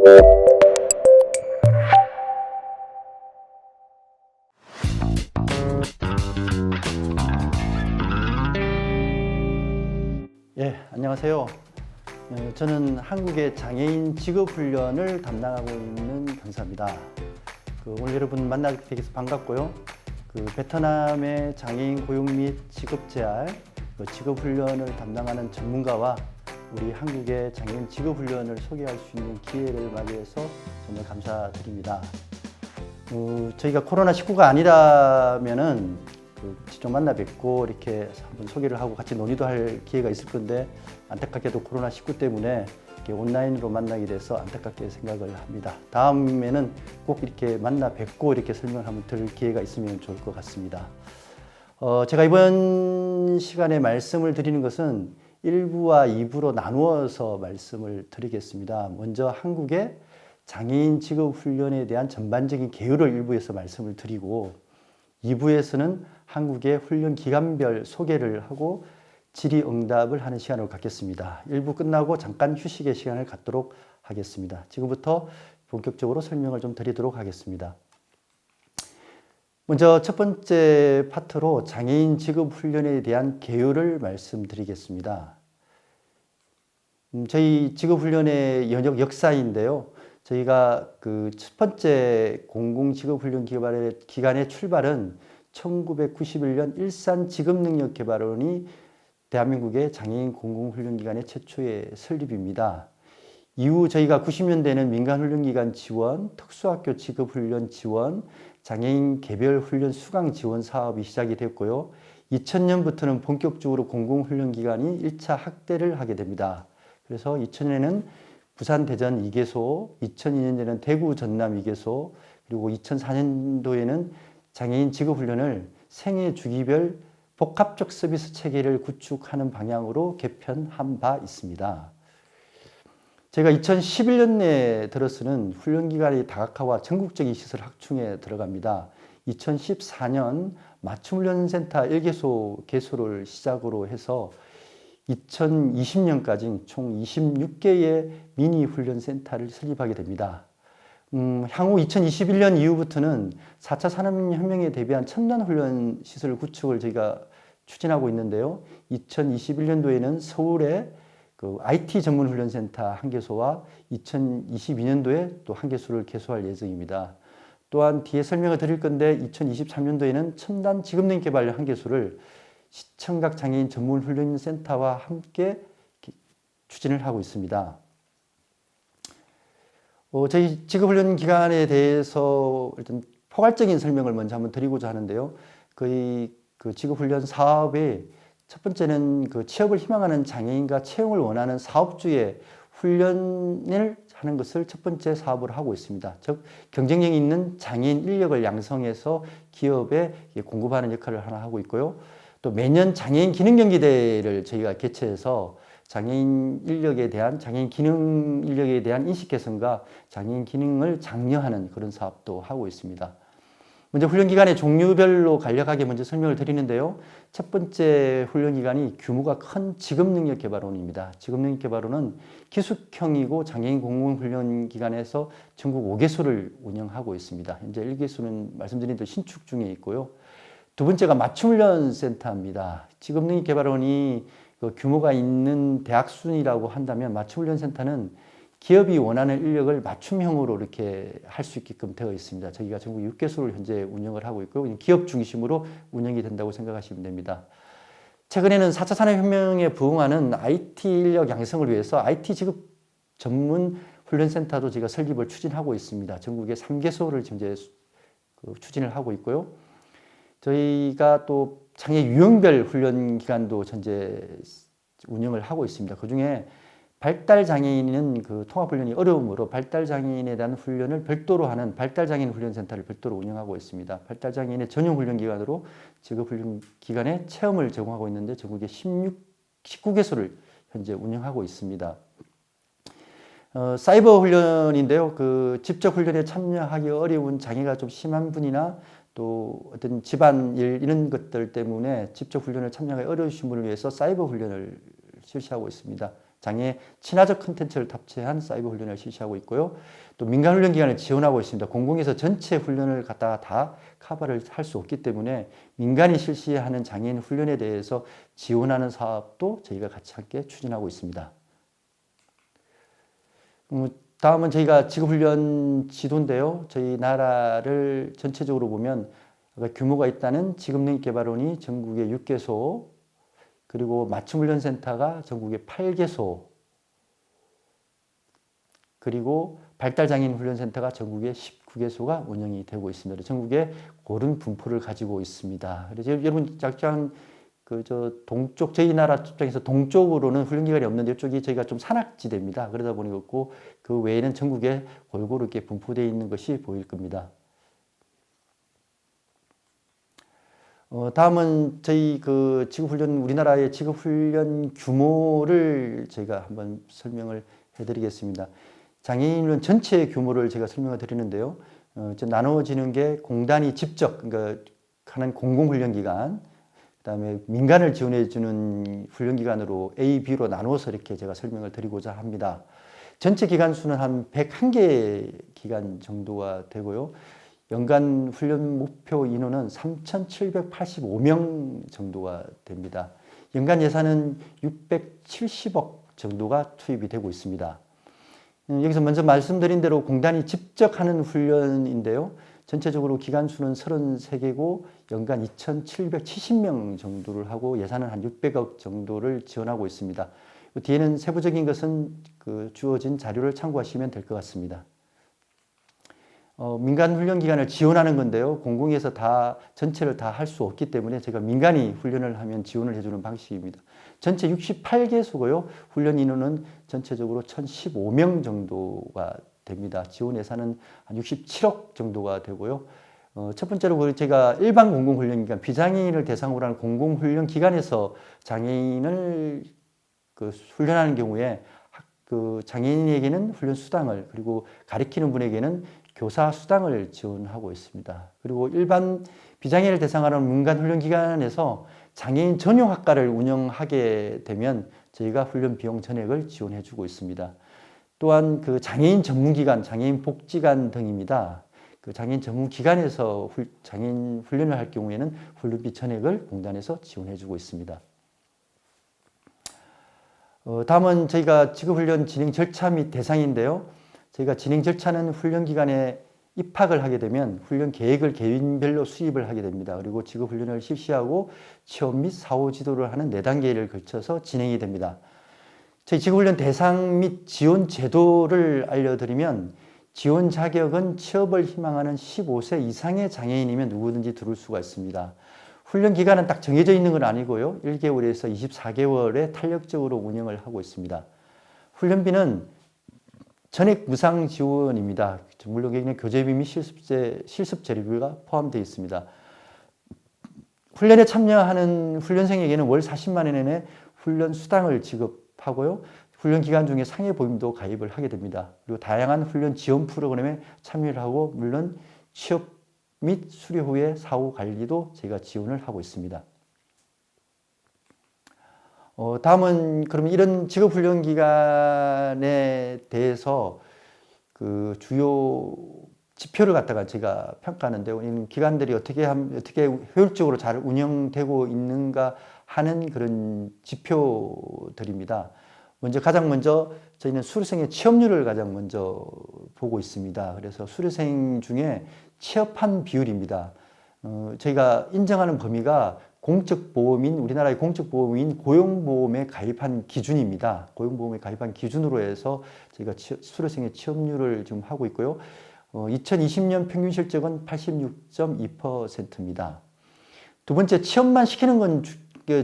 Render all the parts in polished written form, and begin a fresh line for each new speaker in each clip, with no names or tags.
예, 안녕하세요. 저는 한국의 장애인 직업훈련을 담당하고 있는 강사입니다. 오늘 여러분 만나게 돼서 반갑고요. 베트남의 장애인 고용 및 직업재활, 직업훈련을 담당하는 전문가와 우리 한국의 장애인 직업훈련을 소개할 수 있는 기회를 맞이해서 정말 감사드립니다. 저희가 코로나19가 아니라면은 직접 만나 뵙고 이렇게 한번 소개를 하고 같이 논의도 할 기회가 있을 건데, 안타깝게도 코로나19 때문에 이렇게 온라인으로 만나게 돼서 안타깝게 생각을 합니다. 다음에는 꼭 이렇게 만나 뵙고 이렇게 설명을 한번 들을 기회가 있으면 좋을 것 같습니다. 제가 이번 시간에 말씀을 드리는 것은 1부와 2부로 나누어서 말씀을 드리겠습니다. 먼저 한국의 장애인 직업훈련에 대한 전반적인 개요를 1부에서 말씀을 드리고, 2부에서는 한국의 훈련 기간별 소개를 하고 질의응답을 하는 시간을 갖겠습니다. 1부 끝나고 잠깐 휴식의 시간을 갖도록 하겠습니다. 지금부터 본격적으로 설명을 좀 드리도록 하겠습니다. 먼저 첫 번째 파트로 장애인 직업훈련에 대한 개요를 말씀드리겠습니다. 저희 직업훈련의 역사인데요. 저희가 첫 번째 공공직업훈련 기관의 출발은 1991년 일산직업능력개발원이 대한민국의 장애인 공공훈련기관의 최초의 설립입니다. 이후 저희가 90년대에는 민간훈련기관 지원, 특수학교 직업훈련 지원, 장애인 개별훈련 수강 지원 사업이 시작이 됐고요. 2000년부터는 본격적으로 공공훈련기관이 1차 확대를 하게 됩니다. 그래서 2000년에는 부산 대전 2개소, 2002년에는 대구 전남 2개소, 그리고 2004년도에는 장애인 직업훈련을 생애 주기별 복합적 서비스 체계를 구축하는 방향으로 개편한 바 있습니다. 제가 2011년에 들어서는 훈련기관의 다각화와 전국적인 시설 확충에 들어갑니다. 2014년 맞춤훈련센터 1개소 개소를 시작으로 해서 2020년까지 총 26개의 미니 훈련센터를 설립하게 됩니다. 향후 2021년 이후부터는 4차 산업혁명에 대비한 첨단 훈련 시설 구축을 저희가 추진하고 있는데요. 2021년도에는 서울에 IT 전문 훈련센터 1개소와 2022년도에 또 1개소를 개소할 예정입니다. 또한 뒤에 설명을 드릴 건데 2023년도에는 첨단 직업능 개발 1개소를 시청각 장애인 전문 훈련센터와 함께 추진을 하고 있습니다. 저희 직업훈련 기간에 대해서 일단 포괄적인 설명을 먼저 한번 드리고자 하는데요. 거의 직업훈련 사업의 첫 번째는 취업을 희망하는 장애인과 채용을 원하는 사업주의 훈련을 하는 것을 첫 번째 사업으로 하고 있습니다. 즉 경쟁력이 있는 장애인 인력을 양성해서 기업에 공급하는 역할을 하나 하고 있고요. 또 매년 장애인 기능 경기대회를 저희가 개최해서 장애인 기능 인력에 대한 인식 개선과 장애인 기능을 장려하는 그런 사업도 하고 있습니다. 먼저 훈련기간의 종류별로 간략하게 먼저 설명을 드리는데요. 첫 번째 훈련기관이 규모가 큰 직업능력개발원입니다. 직업능력개발원은 기숙형이고 장애인 공공훈련기관에서 전국 5개소를 운영하고 있습니다. 현재 1개소는 말씀드린 대로 신축 중에 있고요. 두 번째가 맞춤훈련센터입니다. 직업능력개발원이 규모가 있는 대학순이라고 한다면 맞춤훈련센터는 기업이 원하는 인력을 맞춤형으로 이렇게 할 수 있게끔 되어 있습니다. 저희가 전국 6개소를 현재 운영을 하고 있고요. 기업 중심으로 운영이 된다고 생각하시면 됩니다. 최근에는 4차 산업혁명에 부응하는 IT 인력 양성을 위해서 IT 직업 전문 훈련센터도 저희가 설립을 추진하고 있습니다. 전국에 3개소를 현재 추진을 하고 있고요. 저희가 또 장애 유형별 훈련 기간도 현재 운영을 하고 있습니다. 그중에 발달장애인은 통합훈련이 어려우므로 발달장애인에 대한 훈련을 별도로 하는 발달장애인 훈련센터를 별도로 운영하고 있습니다. 발달장애인의 전용 훈련기관으로 직업훈련기관에 체험을 제공하고 있는데 전국에 19개소를 현재 운영하고 있습니다. 사이버 훈련인데요. 직접 훈련에 참여하기 어려운 장애가 좀 심한 분이나 또 어떤 집안일 이런 것들 때문에 직접 훈련을 참여하기 어려우신 분을 위해서 사이버 훈련을 실시하고 있습니다. 장애 친화적 컨텐츠를 탑재한 사이버 훈련을 실시하고 있고요. 또 민간 훈련 기관을 지원하고 있습니다. 공공에서 전체 훈련을 갖다가 다 커버를 할 수 없기 때문에 민간이 실시하는 장애인 훈련에 대해서 지원하는 사업도 저희가 같이 함께 추진하고 있습니다. 다음은 저희가 직업훈련 지도인데요. 저희 나라를 전체적으로 보면 규모가 있다는 직업능력개발원이 전국에 6개소, 그리고 맞춤훈련센터가 전국에 8개소, 그리고 발달장애인 훈련센터가 전국에 19개소가 운영이 되고 있습니다. 전국에 고른 분포를 가지고 있습니다. 그래서 여러분 약간 동쪽, 저희 나라 입장에서 동쪽으로는 훈련기관이 없는데 이쪽이 저희가 좀 산악지대입니다. 그러다 보니 그 외에는 전국에 골고루 이렇게 분포되어 있는 것이 보일 겁니다. 다음은 저희 우리나라의 직업훈련 규모를 제가 한번 설명을 해드리겠습니다. 장애인훈련 전체 규모를 제가 설명을 드리는데요. 나누어지는 게 공단이 직접, 그러니까 하는 공공훈련기관, 그다음에 민간을 지원해주는 훈련기관으로 A, B로 나누어서 이렇게 제가 설명을 드리고자 합니다. 전체 기간 수는 한 101개 기간 정도가 되고요. 연간 훈련 목표 인원은 3,785명 정도가 됩니다. 연간 예산은 670억 정도가 투입이 되고 있습니다. 여기서 먼저 말씀드린 대로 공단이 직접 하는 훈련인데요. 전체적으로 기간 수는 33개고 연간 2,770명 정도를 하고 예산은 한 600억 정도를 지원하고 있습니다. 뒤에는 세부적인 것은 주어진 자료를 참고하시면 될 것 같습니다. 민간 훈련기관을 지원하는 건데요. 공공에서 전체를 다 할 수 없기 때문에 제가 민간이 훈련을 하면 지원을 해주는 방식입니다. 전체 68개소고요. 훈련 인원은 전체적으로 1,015명 정도가 됩니다. 지원 예산은 한 67억 정도가 되고요. 첫 번째로 제가 일반 공공훈련기관, 비장애인을 대상으로 하는 공공훈련기관에서 장애인을 훈련하는 경우에 장애인에게는 훈련 수당을, 그리고 가르치는 분에게는 교사 수당을 지원하고 있습니다. 그리고 일반 비장애인을 대상으로 하는 민간 훈련기관에서 장애인 전용 학과를 운영하게 되면 저희가 훈련 비용 전액을 지원해 주고 있습니다. 또한 장애인 전문기관, 장애인 복지관 등입니다. 장애인 전문기관에서 장애인 훈련을 할 경우에는 훈련비 전액을 공단에서 지원해 주고 있습니다. 다음은 저희가 직업훈련 진행 절차 및 대상인데요. 저희가 진행 절차는 훈련기관에 입학을 하게 되면 훈련 계획을 개인별로 수립을 하게 됩니다. 그리고 직업훈련을 실시하고 취업 및 사후 지도를 하는 4단계를 걸쳐서 진행이 됩니다. 저희 직업훈련 대상 및 지원 제도를 알려드리면 지원 자격은 취업을 희망하는 15세 이상의 장애인이면 누구든지 들어올 수가 있습니다. 훈련 기간은 딱 정해져 있는 건 아니고요. 1개월에서 24개월에 탄력적으로 운영을 하고 있습니다. 훈련비는 전액 무상 지원입니다. 물론 여기는 교재비 및 실습 재료비가 포함되어 있습니다. 훈련에 참여하는 훈련생에게는 월 40만 원 이내 훈련 수당을 지급하고요. 훈련 기간 중에 상해 보험도 가입을 하게 됩니다. 그리고 다양한 훈련 지원 프로그램에 참여를 하고 물론 취업 및 수료 후의 사후 관리도 저희가 지원을 하고 있습니다. 다음은 그럼 이런 직업훈련 기간에 대해서 주요 지표를 갖다가 제가 평가하는데요. 이 기관들이 어떻게 효율적으로 잘 운영되고 있는가 하는 그런 지표들입니다. 가장 먼저 저희는 수료생의 취업률을 가장 먼저 보고 있습니다. 그래서 수료생 중에 취업한 비율입니다. 저희가 인정하는 범위가 우리나라의 공적보험인 고용보험에 가입한 기준입니다. 고용보험에 가입한 기준으로 해서 저희가 수료생의 취업률을 지금 하고 있고요. 2020년 평균 실적은 86.2%입니다. 두 번째, 취업만 시키는 건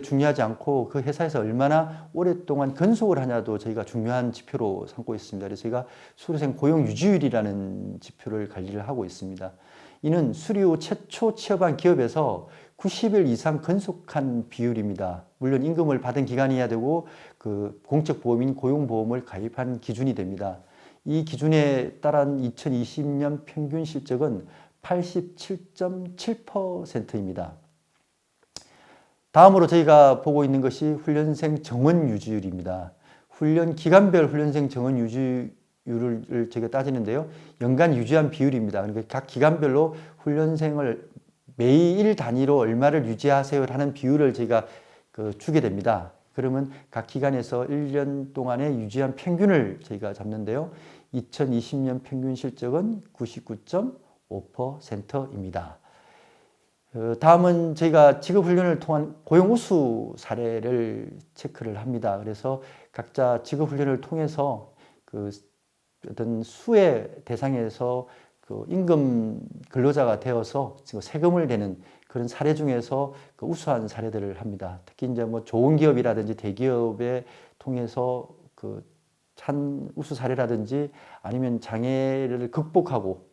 중요하지 않고 그 회사에서 얼마나 오랫동안 근속을 하냐도 저희가 중요한 지표로 삼고 있습니다. 그래서 저희가 수료생 고용 유지율이라는 지표를 관리를 하고 있습니다. 이는 수료 후 최초 취업한 기업에서 90일 이상 근속한 비율입니다. 물론 임금을 받은 기간이어야 되고 공적보험인 고용보험을 가입한 기준이 됩니다. 이 기준에 따른 2020년 평균 실적은 87.7%입니다. 다음으로 저희가 보고 있는 것이 훈련생 정원 유지율입니다. 훈련 기간별 훈련생 정원 유지율을 저희가 따지는데요. 연간 유지한 비율입니다. 그러니까 각 기간별로 훈련생을 매일 단위로 얼마를 유지하세요 하는 비율을 저희가 주게 됩니다. 그러면 각 기관에서 1년 동안에 유지한 평균을 저희가 잡는데요. 2020년 평균 실적은 99.5%입니다. 다음은 저희가 직업훈련을 통한 고용 우수 사례를 체크를 합니다. 그래서 각자 직업훈련을 통해서 어떤 수의 대상에서 임금 근로자가 되어서 세금을 내는 그런 사례 중에서 우수한 사례들을 합니다. 특히 이제 뭐 좋은 기업이라든지 대기업에 통해서 한 우수 사례라든지 아니면 장애를 극복하고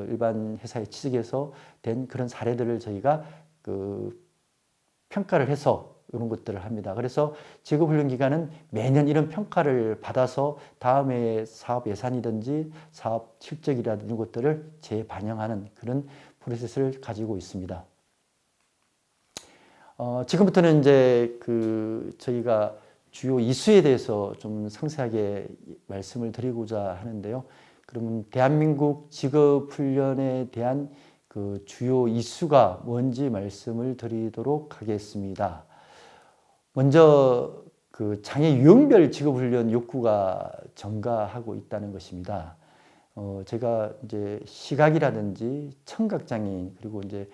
일반 회사에 취직해서 된 그런 사례들을 저희가 평가를 해서 이런 것들을 합니다. 그래서 직업훈련 기간은 매년 이런 평가를 받아서 다음에 사업 예산이든지 사업 실적이라든지 이런 것들을 재반영하는 그런 프로세스를 가지고 있습니다. 지금부터는 이제 저희가 주요 이수에 대해서 좀 상세하게 말씀을 드리고자 하는데요. 그러면 대한민국 직업훈련에 대한 주요 이수가 뭔지 말씀을 드리도록 하겠습니다. 먼저 장애 유형별 직업훈련 욕구가 증가하고 있다는 것입니다. 제가 이제 시각이라든지 청각장애인 그리고 이제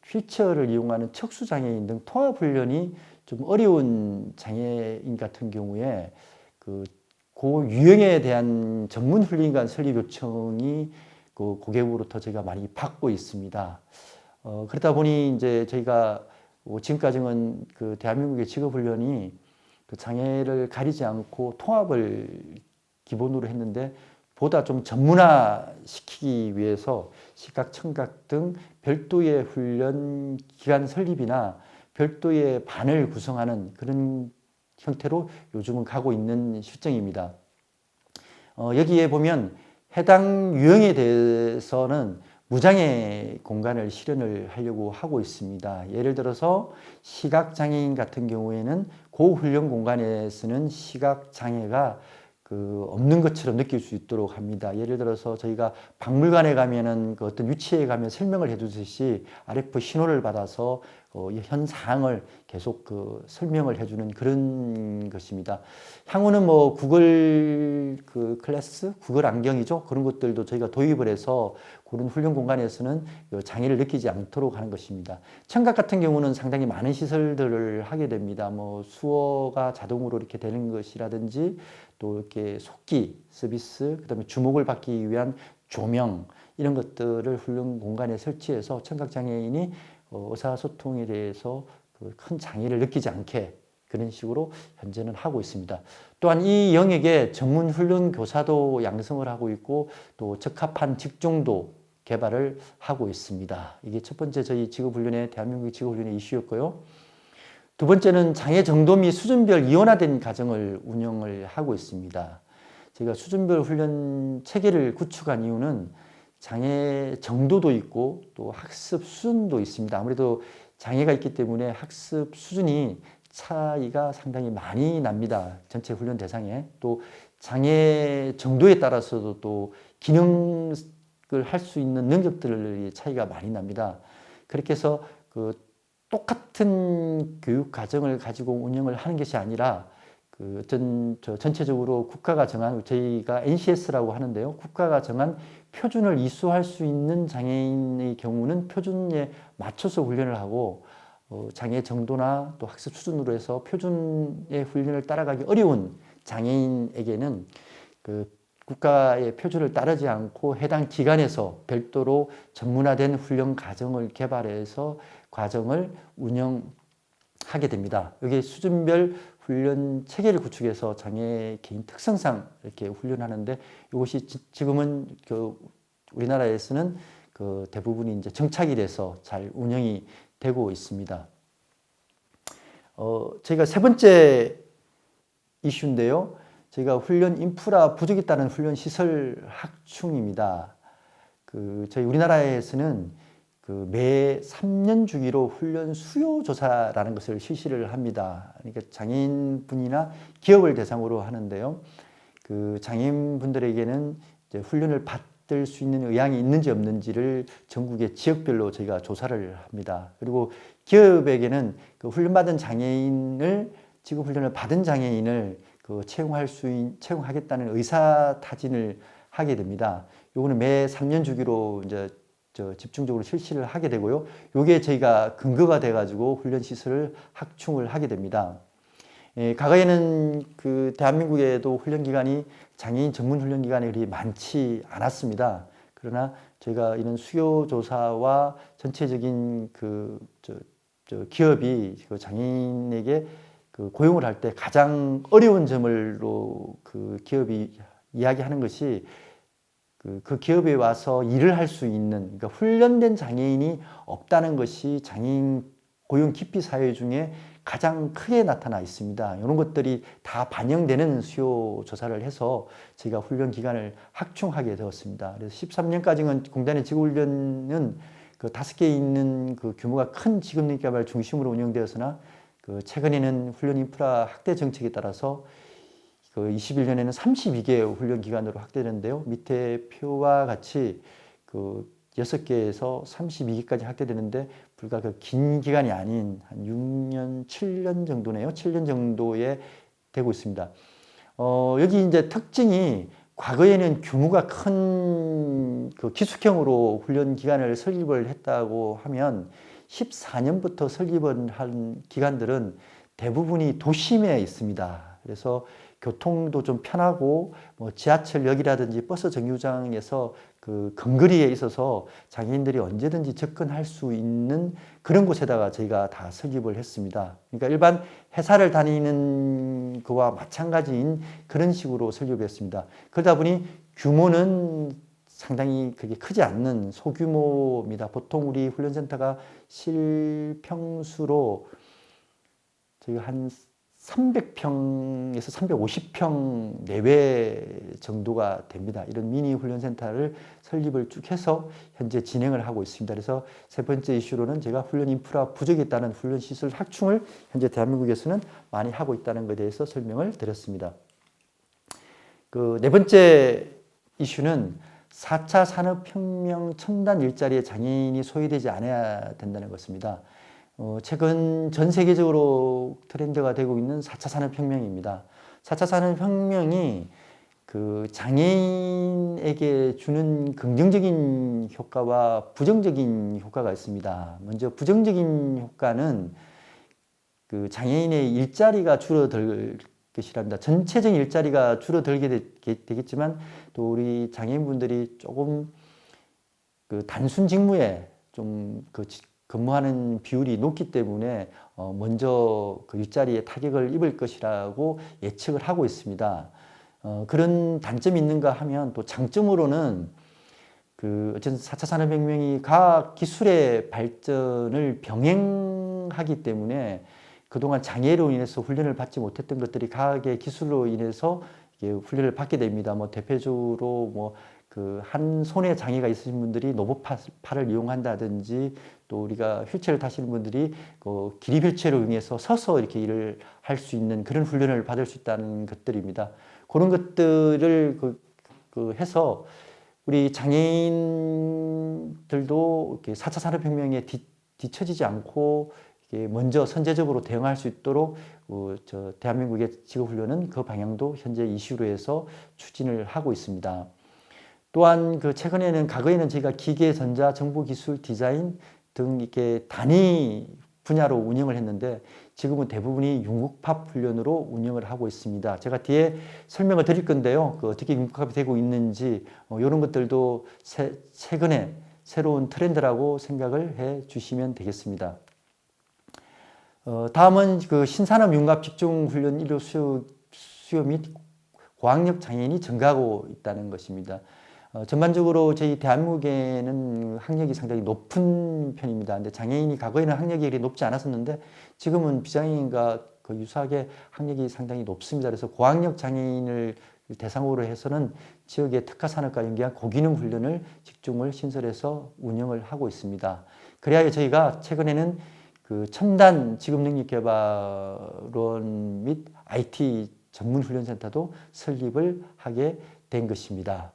휠체어를 이용하는 척수장애인 등 통합훈련이 좀 어려운 장애인 같은 경우에 그 유형에 대한 전문 훈련기관 설립 요청이 고객으로부터 저희가 많이 받고 있습니다. 그러다 보니 이제 저희가 지금까지는 대한민국의 직업훈련이 장애를 가리지 않고 통합을 기본으로 했는데 보다 좀 전문화시키기 위해서 시각, 청각 등 별도의 훈련 기관 설립이나 별도의 반을 구성하는 그런 형태로 요즘은 가고 있는 실정입니다. 여기에 보면 해당 유형에 대해서는 무장애 공간을 실현을 하려고 하고 있습니다. 예를 들어서 시각장애인 같은 경우에는 고훈련 공간에서는 시각장애가 없는 것처럼 느낄 수 있도록 합니다. 예를 들어서 저희가 박물관에 가면은 어떤 유치에 가면 설명을 해주듯이 RF 신호를 받아서 현 사항을 계속 설명을 해주는 그런 것입니다. 향후는 뭐 구글 클래스, 구글 안경이죠. 그런 것들도 저희가 도입을 해서 그런 훈련 공간에서는 장애를 느끼지 않도록 하는 것입니다. 청각 같은 경우는 상당히 많은 시설들을 하게 됩니다. 뭐 수어가 자동으로 이렇게 되는 것이라든지 또 이렇게 속기 서비스, 그다음에 주목을 받기 위한 조명 이런 것들을 훈련 공간에 설치해서 청각 장애인이 의사소통에 대해서 큰 장애를 느끼지 않게 그런 식으로 현재는 하고 있습니다. 또한 이 영역에 전문 훈련 교사도 양성을 하고 있고 또 적합한 직종도 개발을 하고 있습니다. 이게 첫 번째 저희 직업훈련의 대한민국 직업훈련의 이슈였고요. 두 번째는 장애 정도 및 수준별 이원화된 과정을 운영을 하고 있습니다. 제가 수준별 훈련 체계를 구축한 이유는 장애 정도도 있고 또 학습 수준도 있습니다. 아무래도 장애가 있기 때문에 학습 수준이 차이가 상당히 많이 납니다. 전체 훈련 대상에. 또 장애 정도에 따라서도 또 기능을 할 수 있는 능력들의 차이가 많이 납니다. 그렇게 해서 똑같은 교육 과정을 가지고 운영을 하는 것이 아니라 전체적으로 국가가 정한 저희가 NCS라고 하는데요. 국가가 정한 표준을 이수할 수 있는 장애인의 경우는 표준에 맞춰서 훈련을 하고 장애 정도나 또 학습 수준으로 해서 표준의 훈련을 따라가기 어려운 장애인에게는 국가의 표준을 따르지 않고 해당 기관에서 별도로 전문화된 훈련 과정을 개발해서 과정을 운영하게 됩니다. 여기 수준별 훈련 체계를 구축해서 장애 개인 특성상 이렇게 훈련하는데 이것이 지금은 우리나라에서는 대부분이 이제 정착이 돼서 잘 운영이 되고 있습니다. 저희가 세 번째 이슈인데요. 저희가 훈련 인프라 부족에 따른 훈련 시설 확충입니다. 저희 우리나라에서는 매 3년 주기로 훈련 수요 조사라는 것을 실시를 합니다. 그러니까 장애인분이나 기업을 대상으로 하는데요. 그 장애인분들에게는 이제 훈련을 받을 수 있는 의향이 있는지 없는지를 전국의 지역별로 저희가 조사를 합니다. 그리고 기업에게는 그 훈련받은 장애인을 지금 훈련을 받은 장애인을 그 채용하겠다는 의사 타진을 하게 됩니다. 요거는 매 3년 주기로 이제 집중적으로 실시를 하게 되고요. 요게 저희가 근거가 돼가지고 훈련 시설을 확충을 하게 됩니다. 과거에는 그 대한민국에도 훈련기관이 장애인 전문 훈련기관이 그리 많지 않았습니다. 그러나 저희가 이런 수요조사와 전체적인 기업이 그 장애인에게 그 고용을 할 때 가장 어려운 점을로 그 기업이 이야기하는 것이 그 기업에 와서 일을 할 수 있는, 그러니까 훈련된 장애인이 없다는 것이 장애인 고용 기피 사회 중에 가장 크게 나타나 있습니다. 이런 것들이 다 반영되는 수요 조사를 해서 저희가 훈련 기간을 확충하게 되었습니다. 그래서 13년까지는 공단의 지구훈련은 그 5개 있는 그 규모가 큰 직업능 개발 중심으로 운영되었으나 그 최근에는 훈련 인프라 확대 정책에 따라서 그 21년에는 32개 훈련 기관으로 확대되는데요. 밑에 표와 같이 그 6개에서 32개까지 확대되는데 불과 그 긴 기간이 아닌 한 6년, 7년 정도네요. 7년 정도에 되고 있습니다. 여기 이제 특징이 과거에는 규모가 큰 그 기숙형으로 훈련 기관을 설립을 했다고 하면 14년부터 설립을 한 기관들은 대부분이 도심에 있습니다. 그래서 교통도 좀 편하고 뭐 지하철역이라든지 버스 정류장에서 그 근거리에 있어서 장애인들이 언제든지 접근할 수 있는 그런 곳에다가 저희가 다 설립을 했습니다. 그러니까 일반 회사를 다니는 거와 마찬가지인 그런 식으로 설립했습니다. 그러다 보니 규모는 상당히 그게 크지 않는 소규모입니다. 보통 우리 훈련센터가 실평수로 저희가 한 300평에서 350평 내외 정도가 됩니다. 이런 미니 훈련센터를 설립을 쭉 해서 현재 진행을 하고 있습니다. 그래서 세 번째 이슈로는 제가 훈련 인프라 부족에 따른 훈련 시설 확충을 현재 대한민국에서는 많이 하고 있다는 것에 대해서 설명을 드렸습니다. 그 네 번째 이슈는 4차 산업혁명 첨단 일자리에 장애인이 소외되지 않아야 된다는 것입니다. 최근 전 세계적으로 트렌드가 되고 있는 4차 산업혁명입니다. 4차 산업혁명이 그 장애인에게 주는 긍정적인 효과와 부정적인 효과가 있습니다. 먼저 부정적인 효과는 그 장애인의 일자리가 줄어들 것이랍니다. 전체적인 일자리가 줄어들게 되겠지만 또 우리 장애인분들이 조금 그 단순 직무에 좀 근무하는 비율이 높기 때문에 먼저 그 일자리에 타격을 입을 것이라고 예측을 하고 있습니다. 그런 단점이 있는가 하면 또 장점으로는 그 어쨌든 4차 산업혁명이 과학 기술의 발전을 병행하기 때문에 그동안 장애로 인해서 훈련을 받지 못했던 것들이 과학의 기술로 인해서 훈련을 받게 됩니다. 뭐 대표적으로 뭐 그 한 손에 장애가 있으신 분들이 노보팔을 이용한다든지 또 우리가 휠체어를 타시는 분들이 그 기립 휠체어를 이용해서 서서 이렇게 일을 할 수 있는 그런 훈련을 받을 수 있다는 것들입니다. 그런 것들을 해서 우리 장애인들도 이렇게 4차 산업혁명에 뒤처지지 않고 먼저 선제적으로 대응할 수 있도록 대한민국의 직업훈련은 그 방향도 현재 이슈로 해서 추진을 하고 있습니다. 또한 그 최근에는 과거에는 저희가 기계, 전자, 정보기술, 디자인 등 이렇게 단위 분야로 운영을 했는데 지금은 대부분이 융합 훈련으로 운영을 하고 있습니다. 제가 뒤에 설명을 드릴 건데요. 그 어떻게 융합이 되고 있는지 이런 것들도 최근에 새로운 트렌드라고 생각을 해 주시면 되겠습니다. 다음은 그 신산업 융합 직종훈련 인력 수요 및 고학력 장애인이 증가하고 있다는 것입니다. 전반적으로 저희 대한민국에는 학력이 상당히 높은 편입니다. 근데 장애인이 과거에는 학력이 그리 높지 않았었는데 지금은 비장애인과 유사하게 학력이 상당히 높습니다. 그래서 고학력 장애인을 대상으로 해서는 지역의 특화산업과 연계한 고기능 훈련을 직종을 신설해서 운영을 하고 있습니다. 그래야 저희가 최근에는 그 첨단 직업능력개발원 및 IT 전문훈련센터도 설립을 하게 된 것입니다.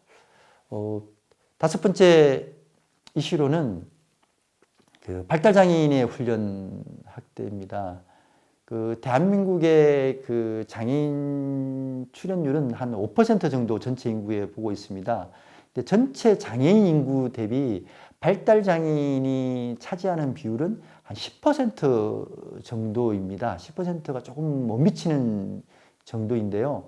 다섯 번째 이슈로는 그 발달장애인의 훈련 확대입니다. 그 대한민국의 그 장애인 출연율은 한 5% 정도 전체 인구에 보고 있습니다. 근데 전체 장애인 인구 대비 발달장애인이 차지하는 비율은 한 10% 정도입니다. 10%가 조금 못 미치는 정도인데요.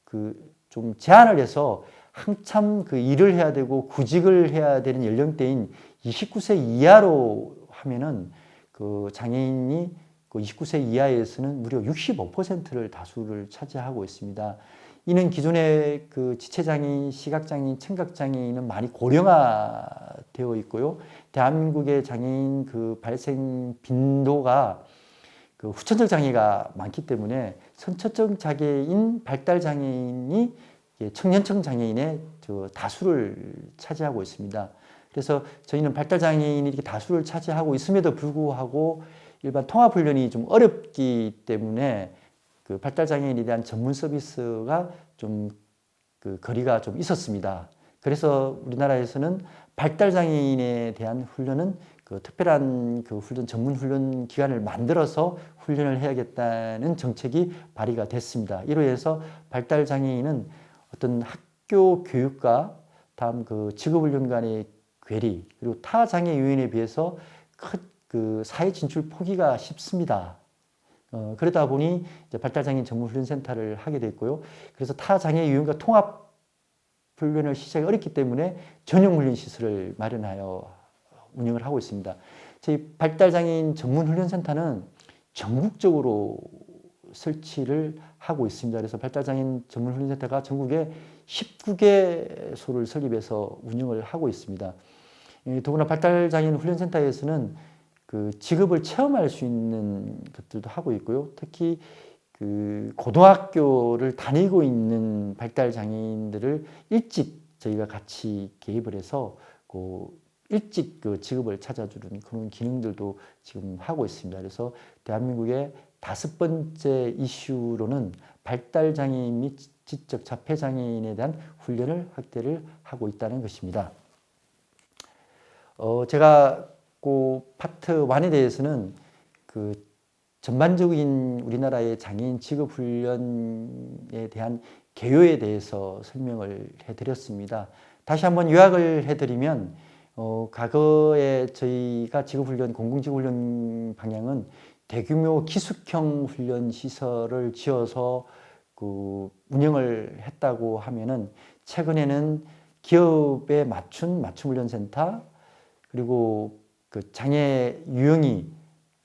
그 좀 제한을 해서 한참 그 일을 해야 되고 구직을 해야 되는 연령대인 29세 이하로 하면은 그 장애인이 그 29세 이하에서는 무려 65%를 다수를 차지하고 있습니다. 이는 기존의 그 지체장애인, 시각장애인, 청각장애인은 많이 고령화되어 있고요. 대한민국의 장애인 그 발생 빈도가 그 후천적 장애가 많기 때문에 선천적 장애인, 발달 장애인이 청년층 장애인의 다수를 차지하고 있습니다. 그래서 저희는 발달 장애인이 이렇게 다수를 차지하고 있음에도 불구하고 일반 통합훈련이 좀 어렵기 때문에 그 발달 장애인에 대한 전문 서비스가 좀 그 거리가 좀 있었습니다. 그래서 우리나라에서는 발달 장애인에 대한 훈련은 그 특별한 그 훈련 전문 훈련 기관을 만들어서 훈련을 해야겠다는 정책이 발의가 됐습니다. 이로 해서 발달 장애인은 어떤 학교 교육과 다음 그 직업훈련 간의 괴리 그리고 타 장애 요인에 비해서 그 사회 진출 포기가 쉽습니다. 그러다 보니 이제 발달장애인 전문훈련센터를 하게 됐고요. 그래서 타 장애 요인과 통합 훈련을 시작이 어렵기 때문에 전용 훈련 시설을 마련하여 운영을 하고 있습니다. 저희 발달장애인 전문훈련센터는 전국적으로 설치를 하고 있습니다. 그래서 발달장애인 전문훈련센터가 전국에 19개소를 설립해서 운영을 하고 있습니다. 더구나 발달장애인 훈련센터에서는 그 직업을 체험할 수 있는 것들도 하고 있고요. 특히 그 고등학교를 다니고 있는 발달장애인들을 일찍 저희가 같이 개입을 해서 그 일찍 그 직업을 찾아주는 그런 기능들도 지금 하고 있습니다. 그래서 대한민국의 다섯 번째 이슈로는 발달장애인 및 지적 자폐장애인에 대한 훈련을 확대를 하고 있다는 것입니다. 제가 그 파트 1에 대해서는 그 전반적인 우리나라의 장애인 직업훈련에 대한 개요에 대해서 설명을 해드렸습니다. 다시 한번 요약을 해드리면 과거에 저희가 직업훈련, 공공직업훈련 방향은 대규모 기숙형 훈련 시설을 지어서 그 운영을 했다고 하면은 최근에는 기업에 맞춘 맞춤훈련센터 그리고 그 장애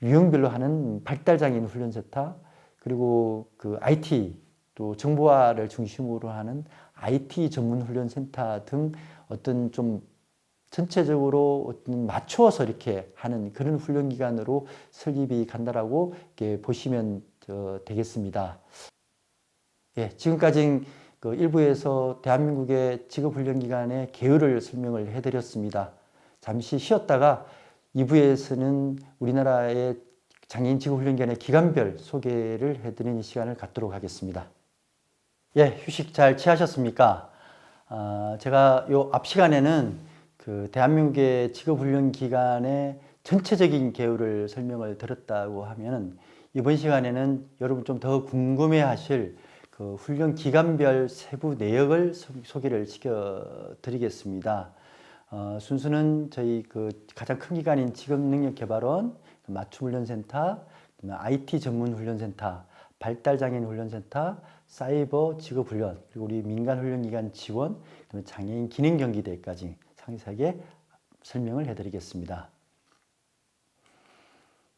유형별로 하는 발달장애인 훈련센터 그리고 그 IT 또 정보화를 중심으로 하는 IT 전문 훈련센터 등 어떤 좀 전체적으로 어떤 맞추어서 이렇게 하는 그런 훈련 기관으로 설립이 간다라고 이렇게 보시면 되겠습니다. 예, 지금까지 그 일부에서 대한민국의 직업훈련기관의 개요를 설명을 해드렸습니다. 잠시 쉬었다가 2부에서는 우리나라의 장애인 직업훈련기관의 기관별 소개를 해드리는 시간을 갖도록 하겠습니다. 예, 휴식 잘 취하셨습니까? 제가 요 앞 시간에는 그 대한민국의 직업훈련기관의 전체적인 개요를 설명을 드렸다고 하면 이번 시간에는 여러분 좀 더 궁금해하실 그 훈련 기간별 세부 내역을 소개를 시켜드리겠습니다. 순서는 저희 그 가장 큰 기관인 직업능력개발원, 맞춤훈련센터, IT 전문훈련센터, 발달장애인 훈련센터, 사이버 직업훈련, 그리고 우리 민간훈련기관 지원, 그다음에 장애인 기능경기대까지 상세하게 설명을 해드리겠습니다.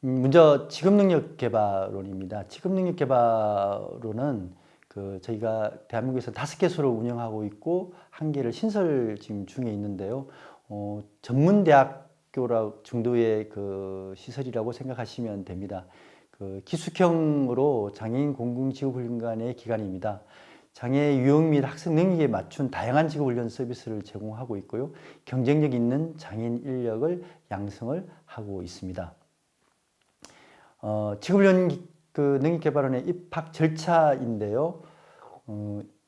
먼저 직업능력개발원입니다. 직업능력개발원은 그 저희가 대한민국에서 5개소를 운영하고 있고 1개를 신설 지금 중에 있는데요. 전문대학교 정도의 그 시설이라고 생각하시면 됩니다. 그 기숙형으로 장애인 공공직업훈련관의 기관입니다. 장애 유형 및 학생 능력에 맞춘 다양한 직업훈련 서비스를 제공하고 있고요. 경쟁력 있는 장애인 인력을 양성을 하고 있습니다. 직업훈련 능력개발원의 입학 절차인데요.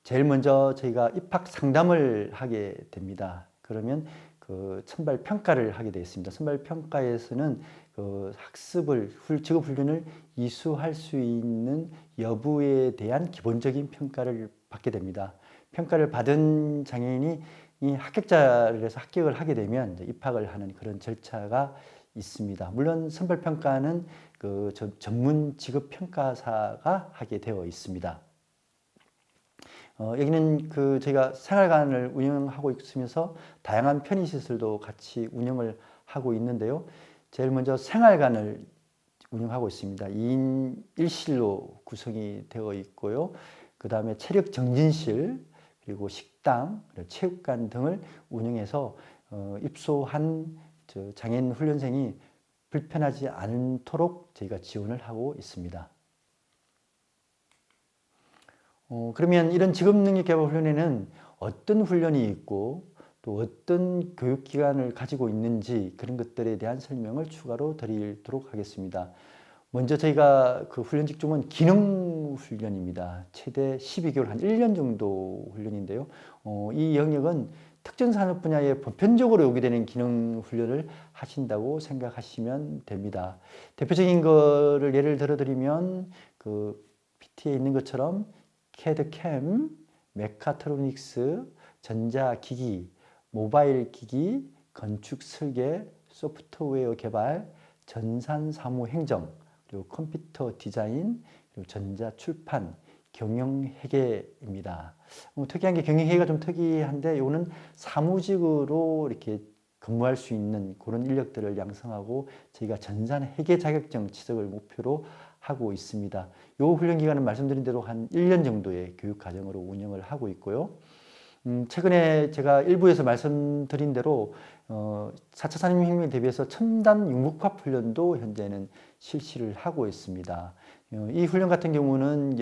제일 먼저 저희가 입학 상담을 하게 됩니다. 그러면 그 선발 평가를 하게 되어 있습니다. 선발 평가에서는 그 학습을 직업훈련을 이수할 수 있는 여부에 대한 기본적인 평가를 받게 됩니다. 평가를 받은 장애인이 이 합격자를 해서 합격을 하게 되면 이제 입학을 하는 그런 절차가 있습니다. 물론 선발 평가는 그 전문 직업 평가사가 하게 되어 있습니다. 여기는 그 저희가 생활관을 운영하고 있으면서 다양한 편의시설도 같이 운영을 하고 있는데요. 제일 먼저 생활관을 운영하고 있습니다. 2인 1실로 구성이 되어 있고요. 그 다음에 체력 정진실, 그리고 식당, 체육관 등을 운영해서 입소한 장애인 훈련생이 불편하지 않도록 저희가 지원을 하고 있습니다. 그러면 이런 직업능력개발훈련에는 어떤 훈련이 있고 또 어떤 교육기관을 가지고 있는지 그런 것들에 대한 설명을 추가로 드리도록 하겠습니다. 먼저 저희가 그 훈련 직종은 기능훈련입니다. 최대 12개월, 한 1년 정도 훈련인데요. 이 영역은 특정 산업 분야에 보편적으로 요구되는 기능훈련을 하신다고 생각하시면 됩니다. 대표적인 거를 예를 들어 드리면 그 PT에 있는 것처럼 CAD/CAM, 메카트로닉스, 전자기기, 모바일 기기, 건축 설계, 소프트웨어 개발, 전산 사무 행정, 그리고 컴퓨터 디자인, 그리고 전자 출판, 경영회계입니다. 특이한 게 경영회계가 좀 특이한데 이거는 사무직으로 이렇게 근무할 수 있는 그런 인력들을 양성하고 저희가 전산회계 자격증 취득을 목표로 하고 있습니다. 이 훈련 기간은 말씀드린 대로 한 1년 정도의 교육 과정으로 운영을 하고 있고요. 최근에 제가 일부에서 말씀드린 대로 4차 산업혁명에 대비해서 첨단 융복합 훈련도 현재는 실시를 하고 있습니다. 이 훈련 같은 경우는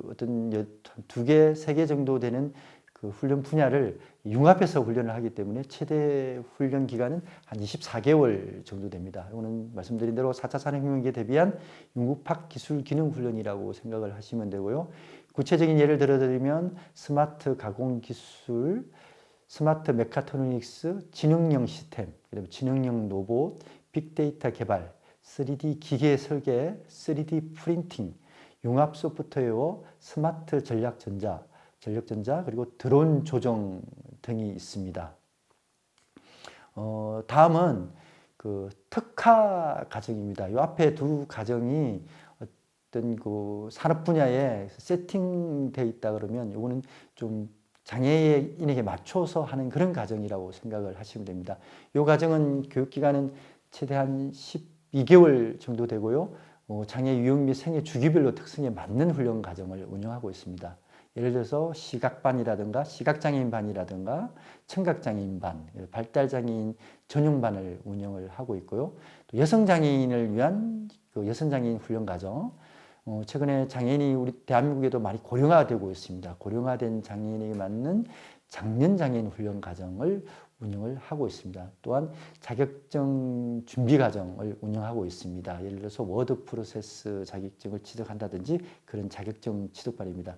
어떤 2개, 3개 정도 되는 그 훈련 분야를 융합해서 훈련을 하기 때문에 최대 훈련 기간은 한 24개월 정도 됩니다. 이거는 말씀드린 대로 4차 산업혁명에 대비한 융복합 기술 기능 훈련이라고 생각을 하시면 되고요. 구체적인 예를 들어드리면 스마트 가공 기술, 스마트 메카트로닉스, 지능형 시스템, 그다음에 지능형 로봇, 빅데이터 개발, 3D 기계 설계, 3D 프린팅, 융합 소프트웨어, 스마트 전략전자, 그리고 드론 조정 등이 있습니다. 다음은 그 특화 과정입니다. 이 앞에 두 과정이 어떤 그 산업 분야에 세팅되어 있다 그러면 이거는 좀 장애인에게 맞춰서 하는 그런 과정이라고 생각을 하시면 됩니다. 이 과정은 교육기간은 최대한 12개월 정도 되고요. 장애 유형 및 생애 주기별로 특성에 맞는 훈련 과정을 운영하고 있습니다. 예를 들어서 시각반이라든가 시각장애인반이라든가 청각장애인반, 발달장애인 전용반을 운영을 하고 있고요. 또 여성장애인을 위한 그 여성장애인 훈련 과정, 최근에 장애인이 우리 대한민국에도 많이 고령화되고 있습니다. 고령화된 장애인에게 맞는 장년장애인 훈련 과정을 운영을 하고 있습니다. 또한 자격증 준비 과정을 운영하고 있습니다. 예를 들어서 워드 프로세스 자격증을 취득한다든지 그런 자격증 취득반입니다.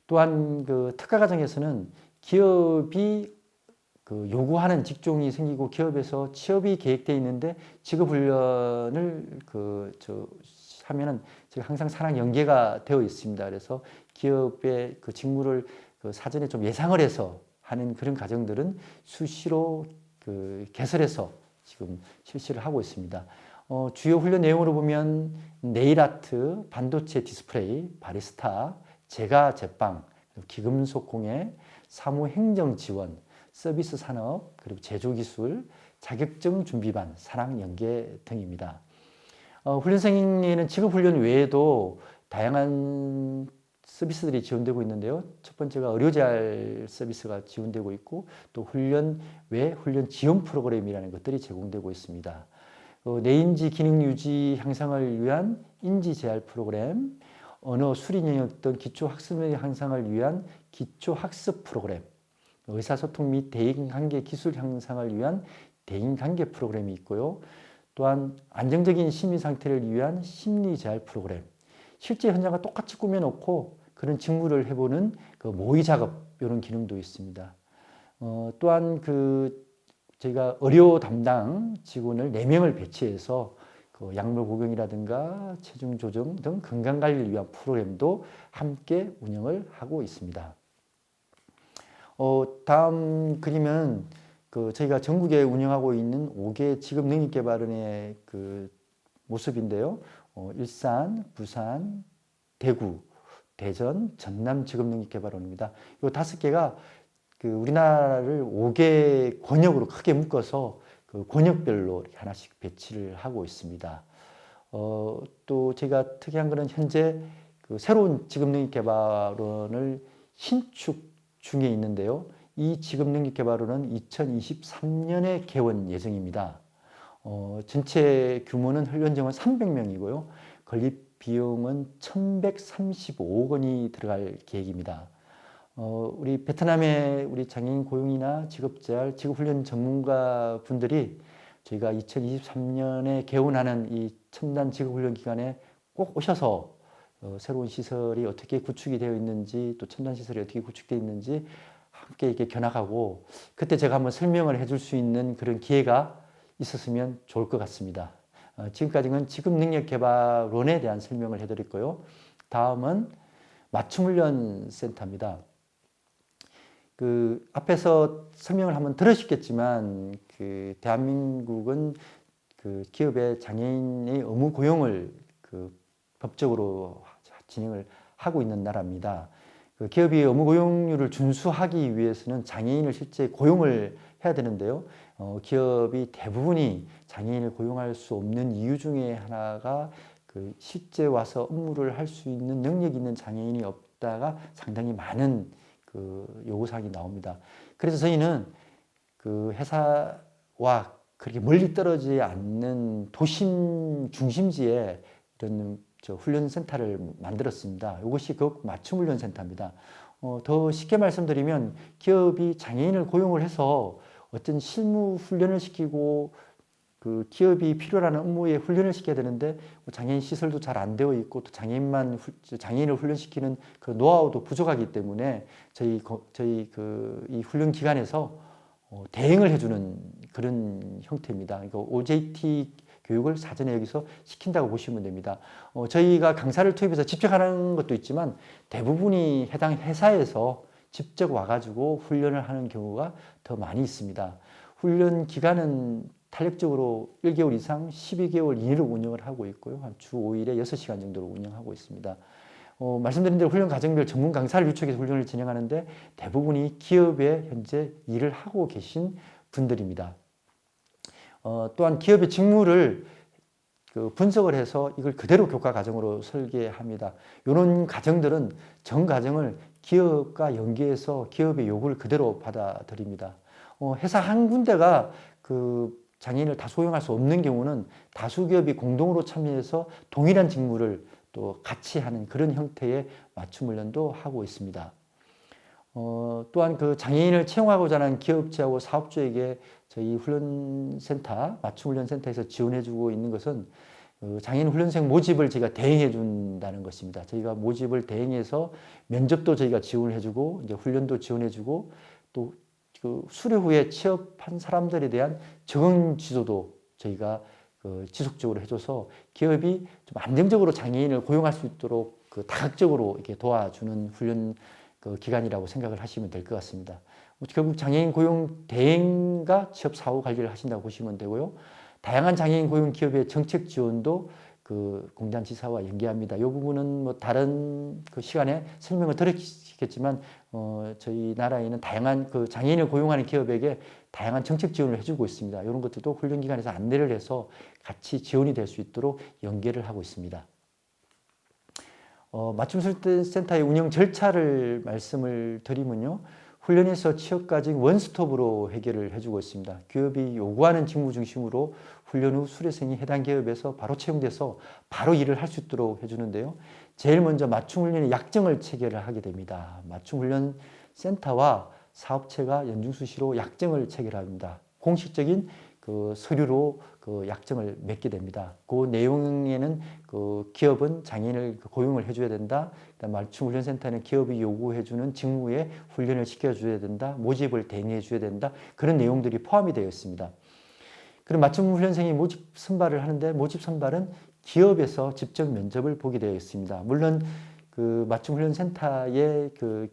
또한 그 특화 과정에서는 기업이 그 요구하는 직종이 생기고 기업에서 취업이 계획되어 있는데 직업 훈련을 하면은 지금 항상 사랑 연계가 되어 있습니다. 그래서 기업의 그 직무를 그 사전에 좀 예상을 해서 하는 그런 과정들은 수시로 그 개설해서 지금 실시를 하고 있습니다. 주요 훈련 내용으로 보면 네일 아트, 반도체 디스플레이, 바리스타, 제과 제빵, 기금속 공예, 사무 행정 지원, 서비스 산업, 그리고 제조기술, 자격증 준비반, 사랑 연계 등입니다. 훈련생에는 직업훈련 외에도 다양한 서비스들이 지원되고 있는데요. 첫 번째가 의료재활 서비스가 지원되고 있고 또 훈련 외 훈련 지원 프로그램이라는 것들이 제공되고 있습니다. 내인지 기능 유지 향상을 위한 인지 재활 프로그램, 언어, 수리 영역 등 기초학습의 향상을 위한 기초학습 프로그램, 의사소통 및 대인관계 기술 향상을 위한 대인관계 프로그램이 있고요. 또한 안정적인 심리 상태를 위한 심리재활 프로그램, 실제 현장과 똑같이 꾸며놓고 그런 직무를 해보는 그 모의 작업 이런 기능도 있습니다. 또한 저희가 의료 담당 직원을 4명을 배치해서 그 약물 복용이라든가 체중 조정 등 건강 관리를 위한 프로그램도 함께 운영을 하고 있습니다. 다음 그림은 저희가 전국에 운영하고 있는 5개 직업능력개발원의 모습인데요. 일산, 부산, 대구, 대전, 전남 직업능력개발원입니다. 이 5개가 우리나라를 5개 권역으로 크게 묶어서 권역별로 이렇게 하나씩 배치를 하고 있습니다. 또 제가 특이한 것은 현재 새로운 직업능력개발원을 신축 중에 있는데요. 이 직업능력개발원은 2023년에 개원 예정입니다. 전체 규모는 훈련 정원 300명이고요. 건립 비용은 1,135억 원이 들어갈 계획입니다. 우리 베트남의 우리 장애인 고용이나 직업재활, 직업훈련 전문가 분들이 저희가 2023년에 개원하는 이 첨단 직업훈련 기간에 꼭 오셔서 새로운 시설이 어떻게 구축이 되어 있는지 또 첨단 시설이 어떻게 구축되어 있는지 함께 이렇게 견학하고 그때 제가 한번 설명을 해줄 수 있는 그런 기회가 있었으면 좋을 것 같습니다. 지금까지는 직업능력개발원에 대한 설명을 해드렸고요. 다음은 맞춤훈련센터입니다. 앞에서 설명을 한번 들으셨겠지만 대한민국은 기업의 장애인의 의무 고용을 법적으로 진행을 하고 있는 나라입니다. 기업이 의무 고용률을 준수하기 위해서는 장애인을 실제 고용을 해야 되는데요. 기업이 대부분이 장애인을 고용할 수 없는 이유 중에 하나가 실제 와서 업무를 할 수 있는 능력 있는 장애인이 없다가 상당히 많은 요구사항이 나옵니다. 그래서 저희는 회사와 그렇게 멀리 떨어지지 않는 도심 중심지에 이런 훈련센터를 만들었습니다. 이것이 맞춤훈련센터입니다. 더 쉽게 말씀드리면 기업이 장애인을 고용을 해서 어떤 실무 훈련을 시키고 기업이 필요로 하는 업무에 훈련을 시켜야 되는데 장애인 시설도 잘 안 되어 있고 또 장애인을 훈련시키는 노하우도 부족하기 때문에 저희 이 훈련 기관에서 대행을 해주는 그런 형태입니다. 그러니까 OJT 교육을 사전에 여기서 시킨다고 보시면 됩니다. 저희가 강사를 투입해서 직접 하는 것도 있지만 대부분이 해당 회사에서 직접 와가지고 훈련을 하는 경우가 더 많이 있습니다. 훈련 기간은 탄력적으로 1개월 이상 12개월 이내로 운영을 하고 있고요. 한 주 5일에 6시간 정도로 운영하고 있습니다. 말씀드린 대로 훈련 과정별 전문 강사를 유치해서 훈련을 진행하는데 대부분이 기업에 현재 일을 하고 계신 분들입니다. 또한 기업의 직무를 분석을 해서 이걸 그대로 교과 과정으로 설계합니다. 이런 과정들은 전 과정을 기업과 연계해서 기업의 요구를 그대로 받아들입니다. 회사 한 군데가 장애인을 다 소용할 수 없는 경우는 다수 기업이 공동으로 참여해서 동일한 직무를 또 같이 하는 그런 형태의 맞춤 훈련도 하고 있습니다. 또한 장애인을 채용하고자 하는 기업체하고 사업주에게 저희 훈련센터, 맞춤훈련센터에서 지원해주고 있는 것은 장애인 훈련생 모집을 저희가 대행해 준다는 것입니다. 저희가 모집을 대행해서 면접도 저희가 지원을 해주고 이제 훈련도 지원해주고 또 수료 후에 취업한 사람들에 대한 적응 지도도 저희가 지속적으로 해줘서 기업이 좀 안정적으로 장애인을 고용할 수 있도록 다각적으로 이렇게 도와주는 훈련 기관이라고 생각을 하시면 될 것 같습니다. 결국 장애인 고용 대행과 취업 사후 관리를 하신다고 보시면 되고요. 다양한 장애인 고용 기업의 정책 지원도 공단지사와 연계합니다. 이 부분은 다른 시간에 설명을 드렸겠지만 저희 나라에는 다양한 장애인을 고용하는 기업에게 다양한 정책 지원을 해주고 있습니다. 이런 것들도 훈련기관에서 안내를 해서 같이 지원이 될 수 있도록 연계를 하고 있습니다. 맞춤센터의 운영 절차를 말씀을 드리면요. 훈련에서 취업까지 원스톱으로 해결을 해주고 있습니다. 기업이 요구하는 직무 중심으로 훈련 후 수료생이 해당 기업에서 바로 채용돼서 바로 일을 할 수 있도록 해주는데요. 제일 먼저 맞춤훈련의 약정을 체결을 하게 됩니다. 맞춤훈련센터와 사업체가 연중수시로 약정을 체결합니다. 공식적인 그 서류로 그 약정을 맺게 됩니다. 그 내용에는 그 기업은 장애인을 고용을 해줘야 된다. 맞춤훈련센터는 기업이 요구해주는 직무에 훈련을 시켜줘야 된다. 모집을 대행해줘야 된다. 그런 내용들이 포함이 되어 있습니다. 그럼 맞춤훈련생이 모집 선발을 하는데 모집 선발은 기업에서 직접 면접을 보게 되어 있습니다. 물론 그 맞춤훈련센터의 그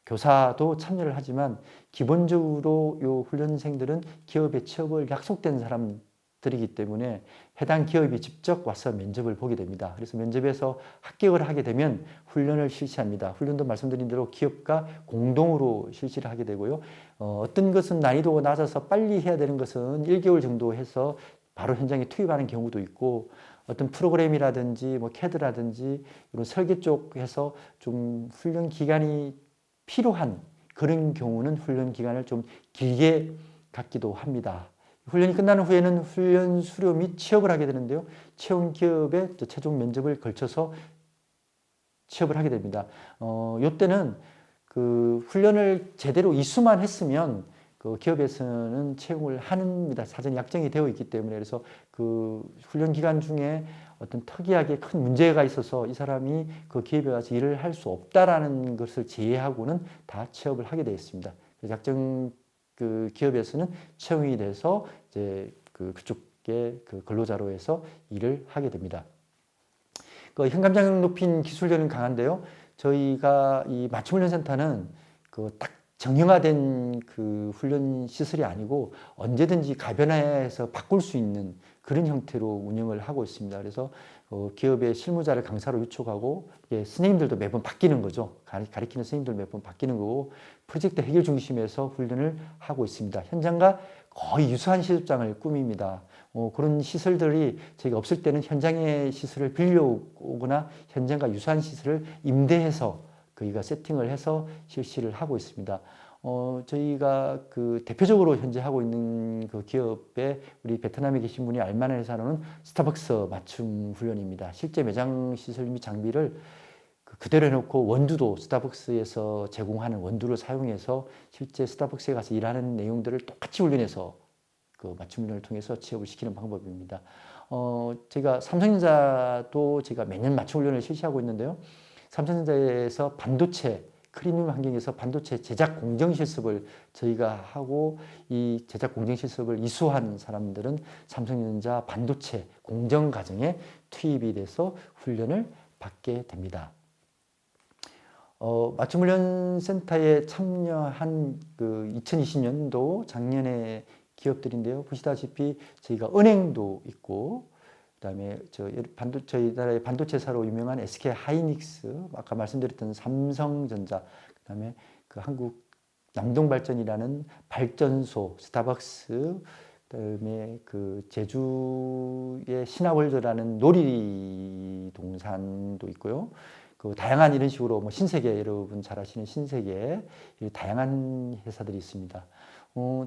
교사도 참여를 하지만 기본적으로 요 훈련생들은 기업에 취업을 약속된 사람들이기 때문에 해당 기업이 직접 와서 면접을 보게 됩니다. 그래서 면접에서 합격을 하게 되면 훈련을 실시합니다. 훈련도 말씀드린 대로 기업과 공동으로 실시를 하게 되고요. 어떤 것은 난이도가 낮아서 빨리 해야 되는 것은 1개월 정도 해서 바로 현장에 투입하는 경우도 있고 어떤 프로그램이라든지 뭐 캐드라든지 이런 설계 쪽에서 좀 훈련 기간이 필요한 그런 경우는 훈련 기간을 좀 길게 갖기도 합니다. 훈련이 끝나는 후에는 훈련 수료 및 취업을 하게 되는데요. 채용 기업의 최종 면접을 걸쳐서 취업을 하게 됩니다. 이때는 그 훈련을 제대로 이수만 했으면 그 기업에서는 채용을 합니다. 사전 약정이 되어 있기 때문에. 그래서 그 훈련 기간 중에 어떤 특이하게 큰 문제가 있어서 이 사람이 그 기업에 와서 일을 할 수 없다라는 것을 제외하고는 다 취업을 하게 되어 있습니다. 약정 그 기업에서는 채용이 돼서 이제 그쪽에 그 근로자로 해서 일을 하게 됩니다. 그 현감장 높인 기술력은 강한데요. 저희가 이 맞춤훈련센터는 그 딱 정형화된 그 훈련 시설이 아니고 언제든지 가변화해서 바꿀 수 있는 그런 형태로 운영을 하고 있습니다. 그래서 기업의 실무자를 강사로 유촉하고 선생님들도 매번 바뀌는 거죠. 가르치는 선생님들 매번 바뀌는 거고 프로젝트 해결 중심에서 훈련을 하고 있습니다. 현장과 거의 유사한 시설장을 꾸밉니다. 그런 시설들이 저희가 없을 때는 현장의 시설을 빌려오거나 현장과 유사한 시설을 임대해서 저희가 세팅을 해서 실시를 하고 있습니다. 저희가 그 대표적으로 현재 하고 있는 그 기업에 우리 베트남에 계신 분이 알만한 회사로는 스타벅스 맞춤 훈련입니다. 실제 매장 시설 및 장비를 그대로 해놓고 원두도 스타벅스에서 제공하는 원두를 사용해서 실제 스타벅스에 가서 일하는 내용들을 똑같이 훈련해서 그 맞춤 훈련을 통해서 취업을 시키는 방법입니다. 제가 삼성전자도 제가 매년 맞춤 훈련을 실시하고 있는데요. 삼성전자에서 반도체 클린룸 환경에서 반도체 제작 공정 실습을 저희가 하고 이 제작 공정 실습을 이수한 사람들은 삼성전자 반도체 공정 과정에 투입이 돼서 훈련을 받게 됩니다. 맞춤훈련센터에 참여한 그 2020년도 작년에 기업들인데요. 보시다시피 저희가 은행도 있고 그다음에 저희 나라의 반도체사로 유명한 SK 하이닉스, 아까 말씀드렸던 삼성전자, 그다음에 그 한국 남동발전이라는 발전소, 스타벅스, 그다음에 그 제주의 신화월드라는 놀이동산도 있고요. 그 다양한 이런 식으로 뭐 신세계 여러분 잘 아시는 신세계 다양한 회사들이 있습니다.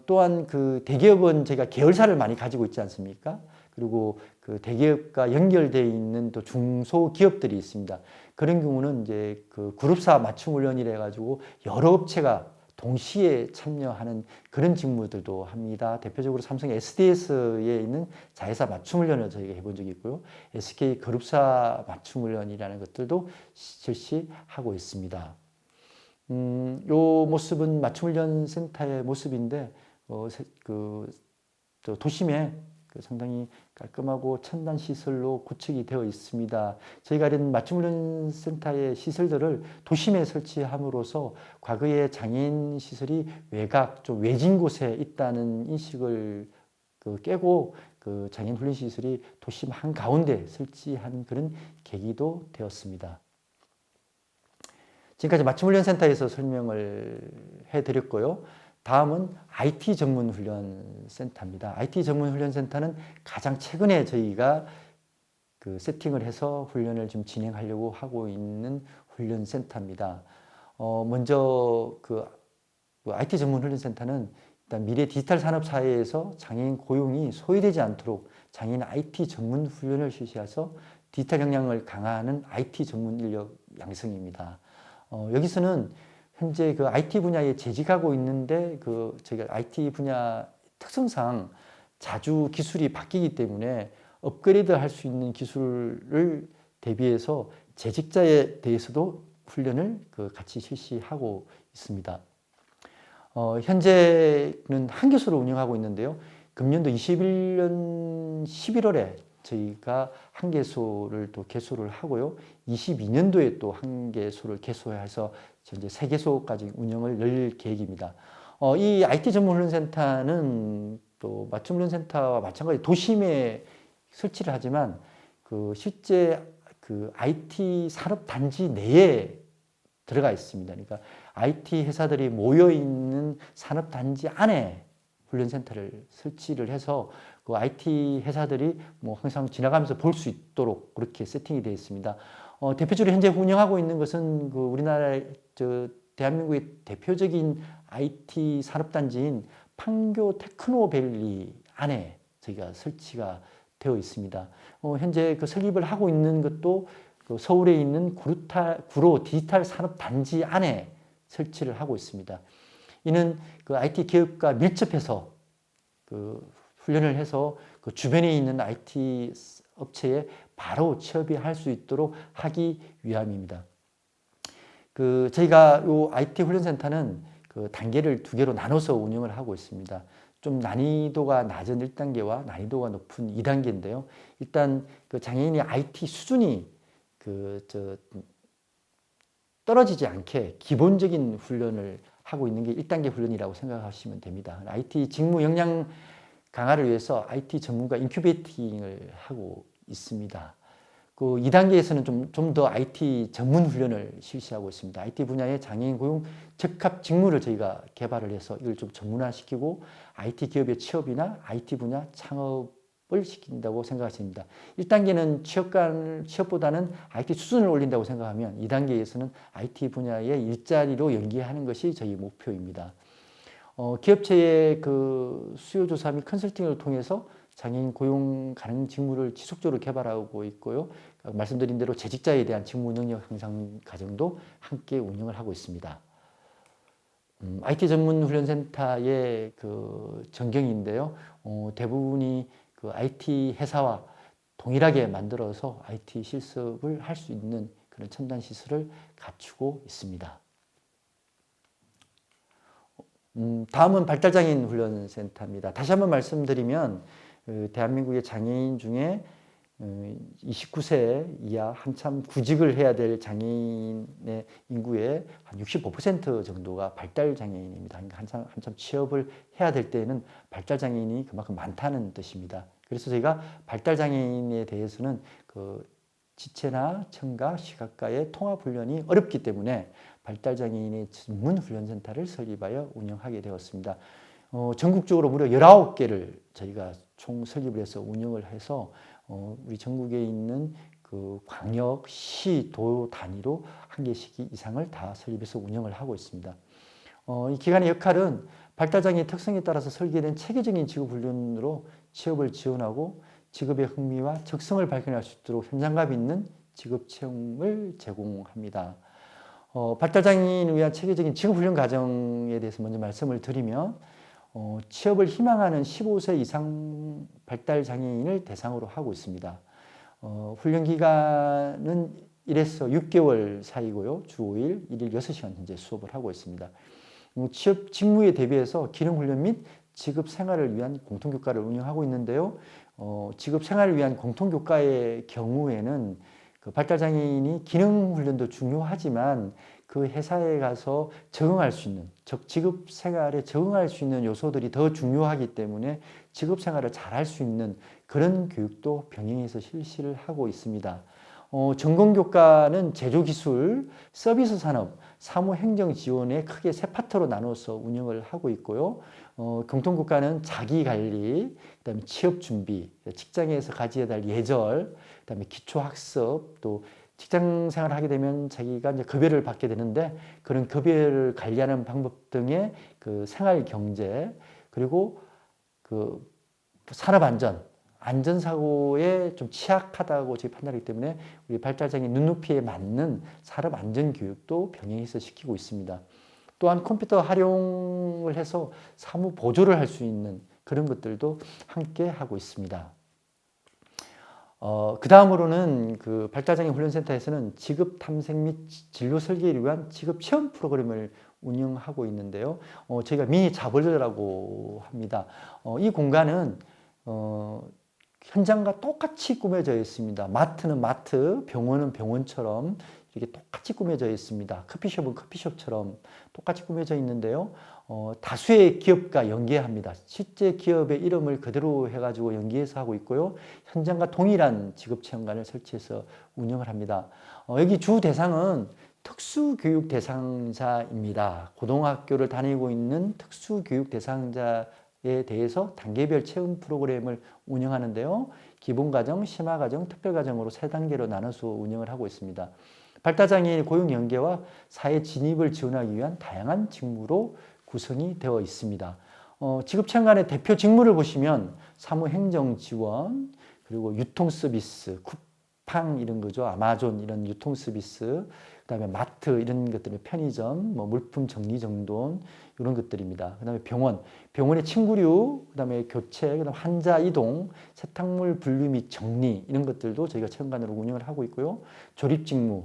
또한 그 대기업은 제가 계열사를 많이 가지고 있지 않습니까? 그리고 그 대기업과 연결되어 있는 또 중소기업들이 있습니다. 그런 경우는 이제 그 그룹사 맞춤훈련이라 가지고 여러 업체가 동시에 참여하는 그런 직무들도 합니다. 대표적으로 삼성 SDS에 있는 자회사 맞춤훈련을 저희가 해본 적이 있고요. SK 그룹사 맞춤훈련이라는 것들도 실시하고 있습니다. 요 모습은 맞춤훈련 센터의 모습인데 도심에 상당히 깔끔하고 첨단 시설로 구축이 되어 있습니다. 저희가 이런 맞춤훈련 센터의 시설들을 도심에 설치함으로써 과거의 장애인 시설이 외곽, 좀 외진 곳에 있다는 인식을 깨고 그 장애인 훈련 시설이 도심 한가운데 설치한 그런 계기도 되었습니다. 지금까지 맞춤훈련센터에서 설명을 해드렸고요. 다음은 IT 전문훈련센터입니다. IT 전문훈련센터는 가장 최근에 저희가 그 세팅을 해서 훈련을 좀 진행하려고 하고 있는 훈련센터입니다. 먼저 그 IT 전문훈련센터는 일단 미래 디지털 산업 사회에서 장애인 고용이 소외되지 않도록 장애인 IT 전문 훈련을 실시해서 디지털 역량을 강화하는 IT 전문 인력 양성입니다. 여기서는 현재 그 IT 분야에 재직하고 있는데 저희가 IT 분야 특성상 자주 기술이 바뀌기 때문에 업그레이드 할 수 있는 기술을 대비해서 재직자에 대해서도 훈련을 같이 실시하고 있습니다. 현재는 한 개소를 운영하고 있는데요. 금년도 21년 11월에 저희가 한 개소를 또 개소를 하고요. 22년도에 또 한 개소를 개소해서 현재 세 개소까지 운영을 열 계획입니다. 이 IT 전문 훈련센터는 또 맞춤 훈련센터와 마찬가지 도심에 설치를 하지만 실제 IT 산업 단지 내에 들어가 있습니다. 그러니까 IT 회사들이 모여 있는 산업 단지 안에 훈련센터를 설치를 해서 IT 회사들이 뭐 항상 지나가면서 볼 수 있도록 그렇게 세팅이 되어 있습니다. 대표적으로 현재 운영하고 있는 것은 우리나라 대한민국의 대표적인 IT 산업 단지인 판교 테크노밸리 안에 저희가 설치가 되어 있습니다. 현재 설립을 하고 있는 것도 서울에 있는 구로 디지털 산업 단지 안에 설치를 하고 있습니다. 이는 IT 기업과 밀접해서 훈련을 해서 주변에 있는 IT 업체에 바로 취업이 할 수 있도록 하기 위함입니다. 저희가 이 IT 훈련센터는 단계를 두 개로 나눠서 운영을 하고 있습니다. 좀 난이도가 낮은 1단계와 난이도가 높은 2단계인데요. 일단 장애인의 IT 수준이 떨어지지 않게 기본적인 훈련을 하고 있는 게 1단계 훈련이라고 생각하시면 됩니다. IT 직무 역량 강화를 위해서 IT 전문가 인큐베이팅을 하고 있습니다. 2단계에서는 좀 더 IT 전문 훈련을 실시하고 있습니다. IT 분야의 장애인 고용 적합 직무를 저희가 개발을 해서 이걸 좀 전문화시키고 IT 기업의 취업이나 IT 분야 창업을 시킨다고 생각하십니다. 1단계는 취업보다는 IT 수준을 올린다고 생각하면 2단계에서는 IT 분야의 일자리로 연계하는 것이 저희 목표입니다. 기업체의 수요조사 및 컨설팅을 통해서 장애인 고용 가능 직무를 지속적으로 개발하고 있고요. 말씀드린 대로 재직자에 대한 직무 능력 향상 과정도 함께 운영을 하고 있습니다. IT 전문 훈련센터의 전경인데요. 대부분이 IT 회사와 동일하게 만들어서 IT 실습을 할 수 있는 그런 첨단 시설을 갖추고 있습니다. 다음은 발달장애인 훈련센터입니다. 다시 한번 말씀드리면 대한민국의 장애인 중에 29세 이하 한참 구직을 해야 될 장애인의 인구의 한 65% 정도가 발달장애인입니다. 그러니까 한참 취업을 해야 될 때에는 발달장애인이 그만큼 많다는 뜻입니다. 그래서 저희가 발달장애인에 대해서는 지체나 청각, 시각과의 통합훈련이 어렵기 때문에 발달장애인의 전문 훈련센터를 설립하여 운영하게 되었습니다. 전국적으로 무려 19개를 저희가 총 설립을 해서 운영을 해서 우리 전국에 있는 광역, 시, 도 단위로 한 개씩 이상을 다 설립해서 운영을 하고 있습니다. 이 기관의 역할은 발달장애 특성에 따라서 설계된 체계적인 직업훈련으로 취업을 지원하고 직업의 흥미와 적성을 발견할 수 있도록 현장감 있는 직업체험을 제공합니다. 발달장애인을 위한 체계적인 직업훈련 과정에 대해서 먼저 말씀을 드리면 취업을 희망하는 15세 이상 발달장애인을 대상으로 하고 있습니다. 훈련 기간은 1에서 6개월 사이고요. 주 5일, 1일 6시간 현재 수업을 하고 있습니다. 취업 직무에 대비해서 기능훈련 및 직업생활을 위한 공통교과를 운영하고 있는데요. 직업생활을 위한 공통교과의 경우에는 발달장애인이 기능훈련도 중요하지만 그 회사에 가서 적응할 수 있는, 직업생활에 적응할 수 있는 요소들이 더 중요하기 때문에 직업생활을 잘할 수 있는 그런 교육도 병행해서 실시를 하고 있습니다. 전공교과는 제조기술, 서비스 산업, 사무행정 지원에 크게 세 파트로 나눠서 운영을 하고 있고요. 공통교과는 자기관리, 그다음에 취업준비, 직장에서 가져야 될 예절, 그다음에 기초학습, 또 직장 생활을 하게 되면 자기가 이제 급여를 받게 되는데 그런 급여를 관리하는 방법 등의 생활 경제, 그리고 산업 안전, 안전사고에 좀 취약하다고 저희 판단하기 때문에 우리 발달장애 눈높이에 맞는 산업 안전 교육도 병행해서 시키고 있습니다. 또한 컴퓨터 활용을 해서 사무 보조를 할 수 있는 그런 것들도 함께 하고 있습니다. 그 다음으로는 그 발달장애 훈련센터에서는 직업 탐색 및 진로 설계를 위한 직업 체험 프로그램을 운영하고 있는데요. 저희가 미니 자벌레라고 합니다. 이 공간은 현장과 똑같이 꾸며져 있습니다. 마트는 마트, 병원은 병원처럼 이렇게 똑같이 꾸며져 있습니다. 커피숍은 커피숍처럼 똑같이 꾸며져 있는데요. 다수의 기업과 연계합니다. 실제 기업의 이름을 그대로 해가지고 연계해서 하고 있고요. 현장과 동일한 직업체험관을 설치해서 운영을 합니다. 여기 주 대상은 특수교육 대상자입니다. 고등학교를 다니고 있는 특수교육 대상자에 대해서 단계별 체험 프로그램을 운영하는데요. 기본과정, 심화과정, 특별과정으로 3단계로 나눠서 운영을 하고 있습니다. 발달장애인의 고용 연계와 사회 진입을 지원하기 위한 다양한 직무로 구성이 되어 있습니다. 직업체험관의 대표 직무를 보시면 사무행정 지원, 그리고 유통서비스, 쿠팡 이런 거죠. 아마존 이런 유통서비스, 그다음에 마트 이런 것들이 편의점, 뭐 물품 정리정돈 이런 것들입니다. 그다음에 병원의 침구류, 그다음에 교체, 그다음 환자 이동, 세탁물 분류 및 정리 이런 것들도 저희가 체험관으로 운영을 하고 있고요. 조립 직무,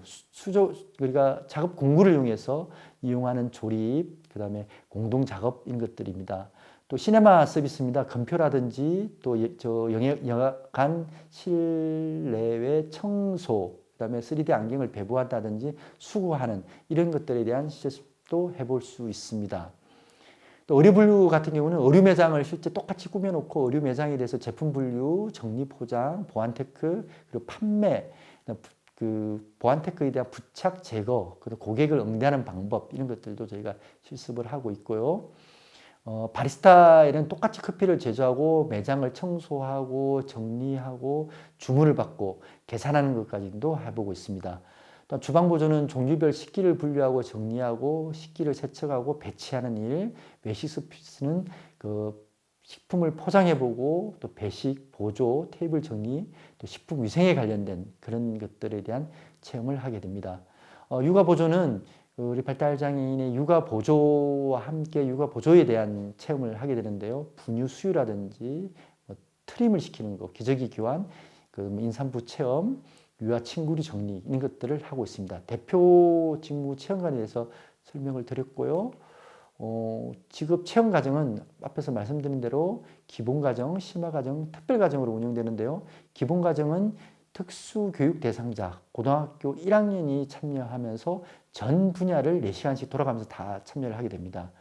우리가 작업 공구를 이용해서 이용하는 조립, 그다음에 공동 작업 이런 것들입니다. 또 시네마 서비스입니다. 검표라든지 또 영화관 실내외 청소, 그다음에 3D 안경을 배부한다든지 수거하는 이런 것들에 대한 실습도 해볼 수 있습니다. 또 의류 분류 같은 경우는 의류 매장을 실제 똑같이 꾸며놓고 의류 매장에 대해서 제품 분류, 정리 포장, 보안 테크, 그리고 판매, 그 보안 테크에 대한 부착 제거, 그리고 고객을 응대하는 방법 이런 것들도 저희가 실습을 하고 있고요. 바리스타에는 똑같이 커피를 제조하고 매장을 청소하고 정리하고 주문을 받고 계산하는 것까지도 해보고 있습니다. 또 주방 보조는 종류별 식기를 분류하고 정리하고 식기를 세척하고 배치하는 일, 외식 서비스는 그 식품을 포장해보고 또 배식, 보조, 테이블 정리, 또 식품 위생에 관련된 그런 것들에 대한 체험을 하게 됩니다. 육아 보조는 우리 발달장애인의 육아 보조와 함께 육아 보조에 대한 체험을 하게 되는데요. 분유 수유라든지 트림을 시키는 거, 기저귀 교환, 임산부 체험, 유아 침구류 정리 이런 것들을 하고 있습니다. 대표 직무 체험관에 대해서 설명을 드렸고요. 직업 체험 과정은 앞에서 말씀드린 대로 기본 과정, 심화 과정, 특별 과정으로 운영되는데요. 기본 과정은 특수교육 대상자 고등학교 1학년이 참여하면서 전 분야를 4시간씩 돌아가면서 다 참여를 하게 됩니다.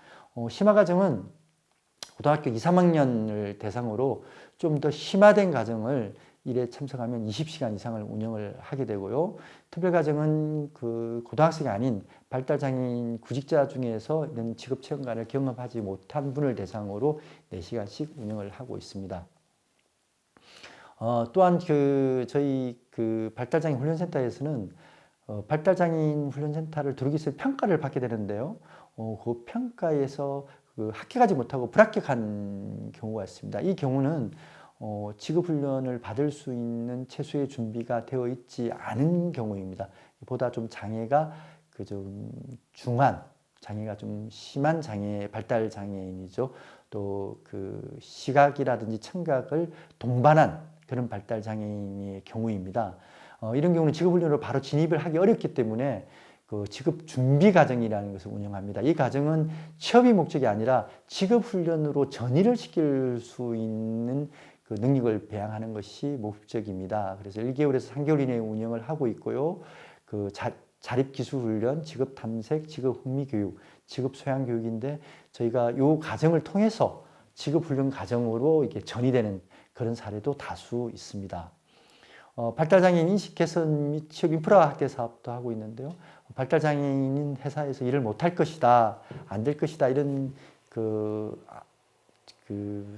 심화 과정은 고등학교 2, 3학년을 대상으로 좀 더 심화된 과정을 일에 참석하면 20시간 이상을 운영을 하게 되고요. 특별과정은 그 고등학생이 아닌 발달장애인 구직자 중에서 이런 직업체험관을 경험하지 못한 분을 대상으로 4시간씩 운영을 하고 있습니다. 또한 저희 발달장애인 훈련센터에서는 발달장애인 훈련센터를 들어오기 위해서 평가를 받게 되는데요. 그 평가에서 합격하지 못하고 불합격한 경우가 있습니다. 이 경우는 직업훈련을 받을 수 있는 최소의 준비가 되어 있지 않은 경우입니다. 보다 좀 장애가 좀 중한, 장애가 좀 심한 장애, 발달 장애인이죠. 또 시각이라든지 청각을 동반한 그런 발달 장애인의 경우입니다. 이런 경우는 직업훈련으로 바로 진입을 하기 어렵기 때문에 직업 준비 과정이라는 것을 운영합니다. 이 과정은 취업이 목적이 아니라 직업훈련으로 전이를 시킬 수 있는 능력을 배양하는 것이 목적입니다. 그래서 1개월에서 3개월 이내에 운영을 하고 있고요. 자립기술훈련, 직업탐색, 직업흥미교육, 직업소양교육인데 저희가 이 과정을 통해서 직업훈련 과정으로 이렇게 전이되는 그런 사례도 다수 있습니다. 발달장애인 인식 개선 및 취업 인프라 확대 사업도 하고 있는데요. 발달장애인인 회사에서 일을 못할 것이다, 안 될 것이다 이런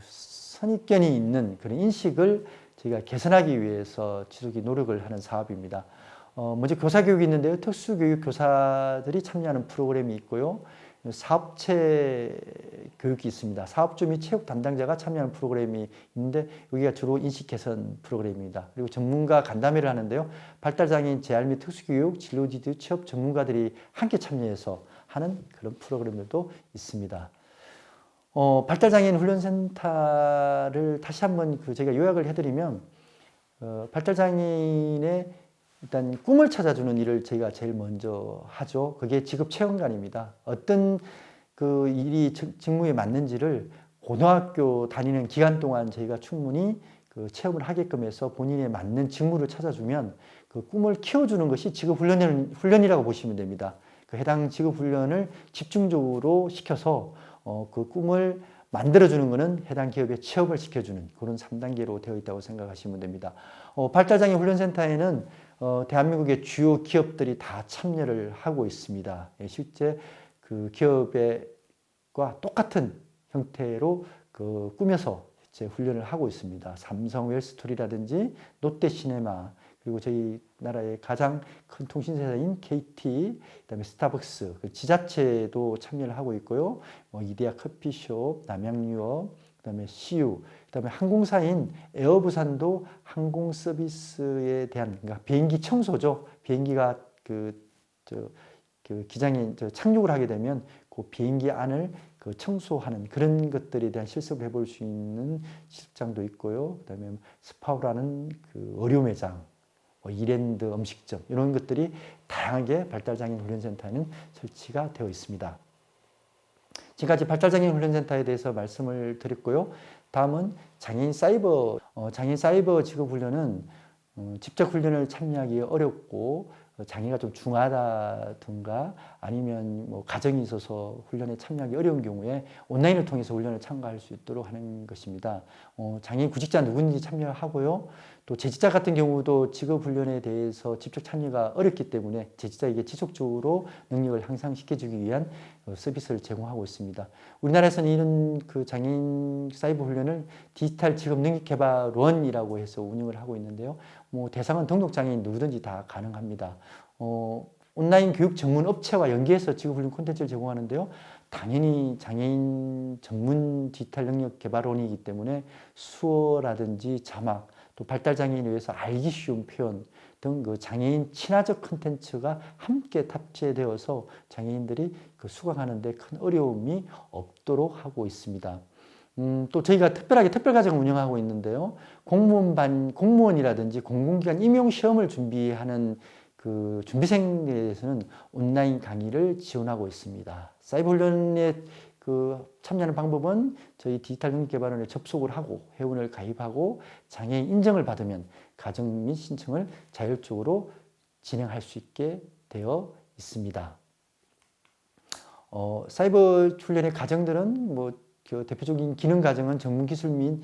선입견이 있는 그런 인식을 저희가 개선하기 위해서 지속적인 노력을 하는 사업입니다. 먼저 교사교육이 있는데요. 특수교육 교사들이 참여하는 프로그램이 있고요. 사업체 교육이 있습니다. 사업주 및 체육 담당자가 참여하는 프로그램이 있는데 여기가 주로 인식 개선 프로그램입니다. 그리고 전문가 간담회를 하는데요. 발달장애인 재활 및 특수교육, 진로지도 취업 전문가들이 함께 참여해서 하는 그런 프로그램들도 있습니다. 발달장애인 훈련센터를 다시 한번 제가 요약을 해드리면 발달장애인의 일단 꿈을 찾아주는 일을 저희가 제일 먼저 하죠. 그게 직업체험관입니다. 어떤 일이 직무에 맞는지를 고등학교 다니는 기간 동안 저희가 충분히 체험을 하게끔 해서 본인에 맞는 직무를 찾아주면 그 꿈을 키워주는 것이 직업훈련이라고 보시면 됩니다. 그 해당 직업훈련을 집중적으로 시켜서 그 꿈을 만들어주는 것은 해당 기업에 취업을 시켜주는 그런 3단계로 되어 있다고 생각하시면 됩니다. 발달장애 훈련센터에는 대한민국의 주요 기업들이 다 참여를 하고 있습니다. 실제 그 기업과 똑같은 형태로 꾸며서 훈련을 하고 있습니다. 삼성 웰스토리라든지 롯데시네마, 그리고 저희 나라의 가장 큰 통신사인 KT, 그다음에 스타벅스, 지자체도 참여를 하고 있고요. 이데아 커피숍, 남양유업, 그다음에 CU, 그다음에 항공사인 에어부산도 항공 서비스에 대한, 그러니까 비행기 청소죠. 비행기가 기장에 착륙을 하게 되면 그 비행기 안을 청소하는 그런 것들에 대한 실습을 해볼 수 있는 실습장도 있고요. 그다음에 스파우라는 의료 매장, 이랜드 음식점, 이런 것들이 다양하게 발달장애인 훈련센터에는 설치가 되어 있습니다. 지금까지 발달장애인 훈련센터에 대해서 말씀을 드렸고요. 다음은 장애인 사이버 직업훈련은 직접 훈련을 참여하기 어렵고 장애가 좀 중하다든가 아니면 가정이 있어서 훈련에 참여하기 어려운 경우에 온라인을 통해서 훈련을 참가할 수 있도록 하는 것입니다. 장애인 구직자 누구든지 참여하고요. 또 재직자 같은 경우도 직업훈련에 대해서 직접 참여가 어렵기 때문에 재직자에게 지속적으로 능력을 향상시켜주기 위한 서비스를 제공하고 있습니다. 우리나라에서는 이런 장애인 사이버 훈련을 디지털 직업 능력 개발원이라고 해서 운영을 하고 있는데요. 대상은 등록장애인 누구든지 다 가능합니다. 온라인 교육 전문 업체와 연계해서 직업훈련 콘텐츠를 제공하는데요. 당연히 장애인 전문 디지털 능력 개발원이기 때문에 수어라든지 자막, 또 발달장애인에 의해서 알기 쉬운 표현 등 장애인 친화적 콘텐츠가 함께 탑재되어서 장애인들이 수강하는 데 큰 어려움이 없도록 하고 있습니다. 또 저희가 특별하게 특별과정을 운영하고 있는데요. 공무원이라든지 공공기관 임용시험을 준비하는 준비생에 대해서는 온라인 강의를 지원하고 있습니다. 사이버 훈련에 참여하는 방법은 저희 디지털 능력개발원에 접속을 하고 회원을 가입하고 장애인 인정을 받으면 가정 및 신청을 자율적으로 진행할 수 있게 되어 있습니다. 사이버 훈련의 과정들은 대표적인 기능 과정은 전문 기술 및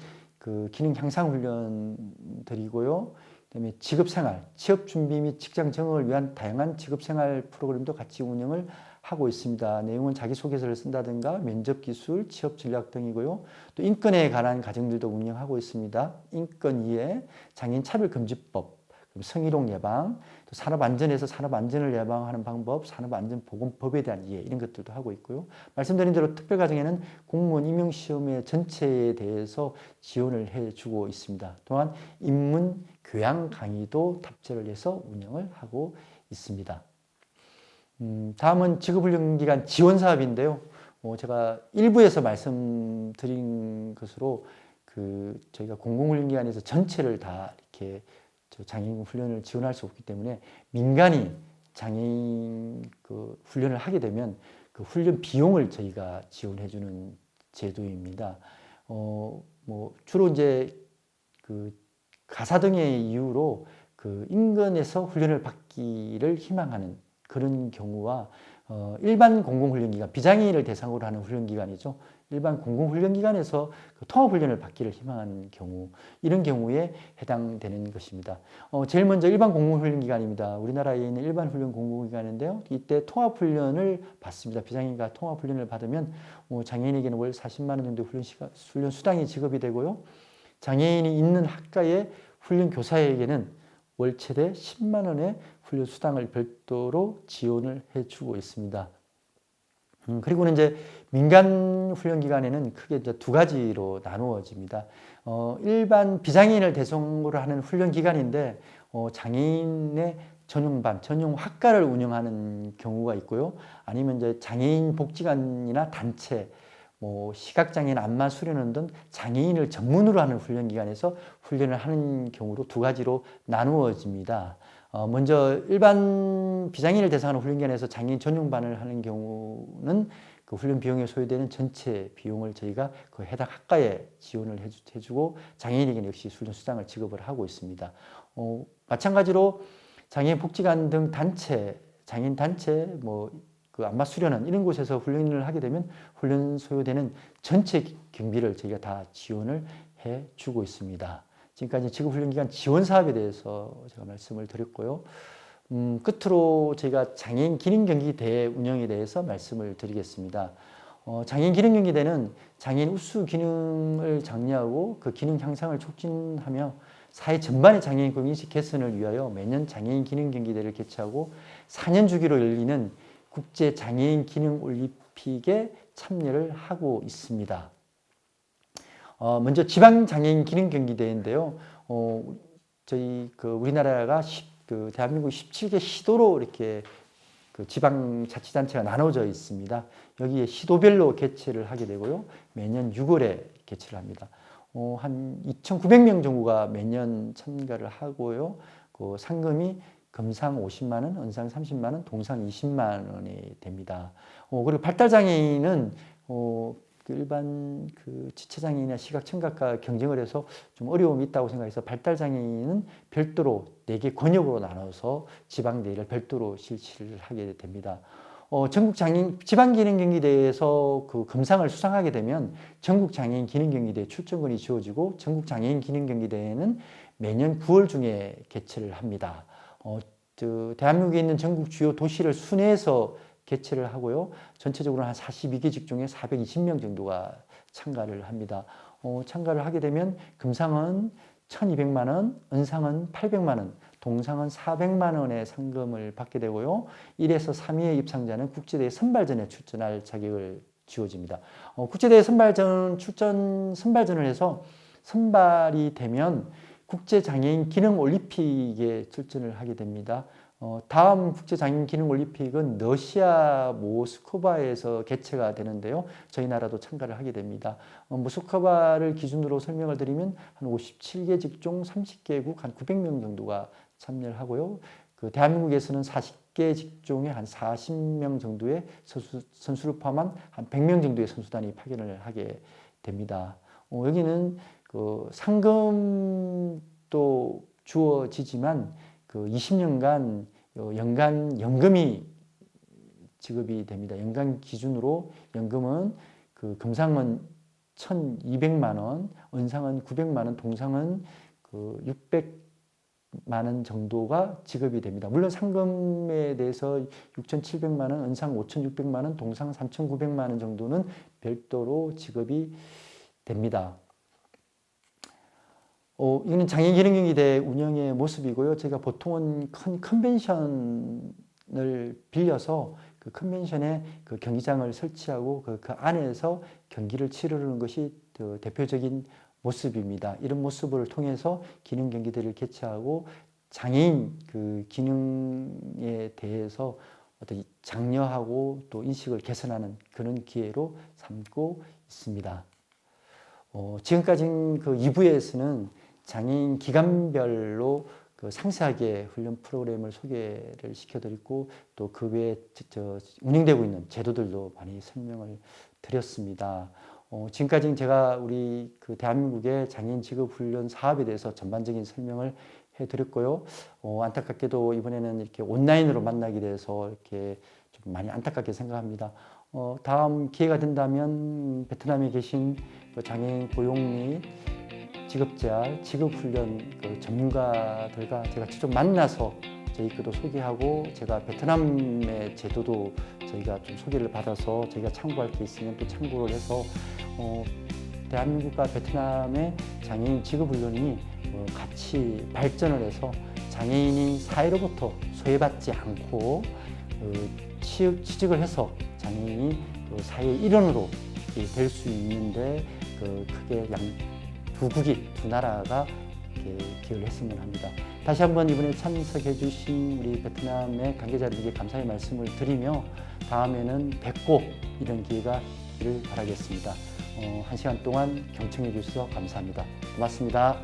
기능 향상 훈련들이고요. 그다음에 직업생활, 취업 준비 및 직장 정응을 위한 다양한 직업생활 프로그램도 같이 운영을 하고 있습니다. 내용은 자기소개서를 쓴다든가 면접 기술, 취업 전략 등이고요. 또 인권에 관한 과정들도 운영하고 있습니다. 인권 이해, 장애인 차별금지법, 성희롱 예방, 또 산업안전에서 산업안전을 예방하는 방법, 산업안전보건법에 대한 이해, 이런 것들도 하고 있고요. 말씀드린 대로 특별과정에는 공무원 임용시험의 전체에 대해서 지원을 해주고 있습니다. 또한 인문 교양 강의도 탑재를 해서 운영을 하고 있습니다. 다음은 직업훈련기관 지원사업인데요. 제가 일부에서 말씀드린 것으로 저희가 공공훈련기관에서 전체를 다 이렇게 장애인 훈련을 지원할 수 없기 때문에 민간이 장애인 훈련을 하게 되면 훈련 비용을 저희가 지원해주는 제도입니다. 주로 이제 가사 등의 이유로 인근에서 훈련을 받기를 희망하는 그런 경우와 일반 공공훈련기관, 비장애인을 대상으로 하는 훈련기관이죠. 일반 공공훈련기관에서 통합훈련을 받기를 희망하는 경우, 이런 경우에 해당되는 것입니다. 제일 먼저 일반 공공훈련기관입니다. 우리나라에 있는 일반 훈련 공공기관인데요. 이때 통합훈련을 받습니다. 비장애인과 통합훈련을 받으면 장애인에게는 월 40만 원 정도 훈련 수당이 지급이 되고요. 장애인이 있는 학과의 훈련 교사에게는 월 최대 10만 원의 훈련 수당을 별도로 지원을 해주고 있습니다. 그리고는 이제 민간 훈련 기관에는 크게 이제 두 가지로 나누어집니다. 일반 비장애인을 대상으로 하는 훈련 기관인데 장애인의 전용반, 전용 학과를 운영하는 경우가 있고요. 아니면 이제 장애인 복지관이나 단체, 뭐 시각장애인 안마 수련원 등 장애인을 전문으로 하는 훈련 기관에서 훈련을 하는 경우로 두 가지로 나누어집니다. 먼저 일반 비장애인을 대상으로 훈련 기관에서 장애인 전용반을 하는 경우는 그 훈련 비용에 소요되는 전체 비용을 저희가 그 해당 학과에 지원을 해주고 장애인에게는 역시 훈련 수당을 지급을 하고 있습니다. 마찬가지로 장애인 복지관 등 단체, 장애인 단체, 뭐 그 안마 수련원 이런 곳에서 훈련을 하게 되면 훈련 소요되는 전체 경비를 저희가 다 지원을 해주고 있습니다. 지금까지 지구훈련기관 지원 사업에 대해서 제가 말씀을 드렸고요. 끝으로 저희가 장애인 기능경기대 운영에 대해서 말씀을 드리겠습니다. 장애인 기능경기대는 장애인 우수 기능을 장려하고 그 기능 향상을 촉진하며 사회 전반의 장애인 공인식 개선을 위하여 매년 장애인 기능경기대를 개최하고 4년 주기로 열리는 국제장애인 기능올림픽에 참여를 하고 있습니다. 먼저 지방장애인 기능경기대인데요. 저희 우리나라가 대한민국 17개 시도로 이렇게 지방자치단체가 나눠져 있습니다. 여기에 시도별로 개최를 하게 되고요. 매년 6월에 개최를 합니다. 한 2,900명 정도가 매년 참가를 하고요. 그 상금이 금상 50만 원, 은상 30만 원, 동상 20만 원이 됩니다. 그리고 발달장애인은 일반 지체장애인이나 시각청각과 경쟁을 해서 좀 어려움이 있다고 생각해서 발달장애인은 별도로 4개 권역으로 나눠서 지방대회를 별도로 실시를 하게 됩니다. 지방기능경기대에서 그 금상을 수상하게 되면 전국장애인 기능경기대 출전권이 주어지고 전국장애인 기능경기대회는 매년 9월 중에 개최를 합니다. 대한민국에 있는 전국 주요 도시를 순회해서 개최를 하고요. 전체적으로 한 42개 직종에 420명 정도가 참가를 합니다. 참가를 하게 되면 금상은 1,200만 원, 은상은 800만 원, 동상은 400만 원의 상금을 받게 되고요. 1에서 3위의 입상자는 국제대회 선발전에 출전할 자격을 주어집니다. 국제대회 선발전을 해서 선발이 되면 국제장애인 기능올림픽에 출전을 하게 됩니다. 다음 국제장애인 기능올림픽은 러시아 모스크바에서 개최가 되는데요. 저희 나라도 참가를 하게 됩니다. 모스크바를 기준으로 설명을 드리면 한 57개 직종 30개국 한 900명 정도가 참여를 하고요. 대한민국에서는 40개 직종에 한 40명 정도의 선수를 포함한 한 100명 정도의 선수단이 파견을 하게 됩니다. 여기는 상금도 주어지지만 20년간 연간 연금이 지급이 됩니다. 연간 기준으로 연금은 금상은 1,200만 원, 은상은 900만 원, 동상은 600만 원 정도가 지급이 됩니다. 물론 상금에 대해서 6,700만 원, 은상 5,600만 원, 동상 3,900만 원 정도는 별도로 지급이 됩니다. 이거는 장애인기능경기대 운영의 모습이고요. 제가 보통은 큰 컨벤션을 빌려서 그 컨벤션에 그 경기장을 설치하고 그 안에서 경기를 치르는 것이 대표적인 모습입니다. 이런 모습을 통해서 기능경기대를 개최하고 장애인 기능에 대해서 어떤 장려하고 또 인식을 개선하는 그런 기회로 삼고 있습니다. 지금까지 2부에서는 장애인 기관별로 상세하게 훈련 프로그램을 소개를 시켜드리고 또 그 외에 운영되고 있는 제도들도 많이 설명을 드렸습니다. 지금까지 제가 우리 대한민국의 장애인 직업 훈련 사업에 대해서 전반적인 설명을 해드렸고요. 안타깝게도 이번에는 이렇게 온라인으로 만나게 돼서 이렇게 좀 많이 안타깝게 생각합니다. 다음 기회가 된다면 베트남에 계신 장애인 고용 및 직업재활, 직업훈련 전문가들과 제가 직접 만나서 저희 것도 소개하고 제가 베트남의 제도도 저희가 좀 소개를 받아서 저희가 참고할 게 있으면 또 참고를 해서 대한민국과 베트남의 장애인 직업훈련이 같이 발전을 해서 장애인이 사회로부터 소외받지 않고 취직을 해서 장애인이 또 사회의 일원으로 될 수 있는데 크게 두 국이, 두 나라가 기여를 했으면 합니다. 다시 한번 이번에 참석해 주신 우리 베트남의 관계자들에게 감사의 말씀을 드리며 다음에는 뵙고 이런 기회가 있기를 바라겠습니다. 1시간 동안 경청해 주셔서 감사합니다. 고맙습니다.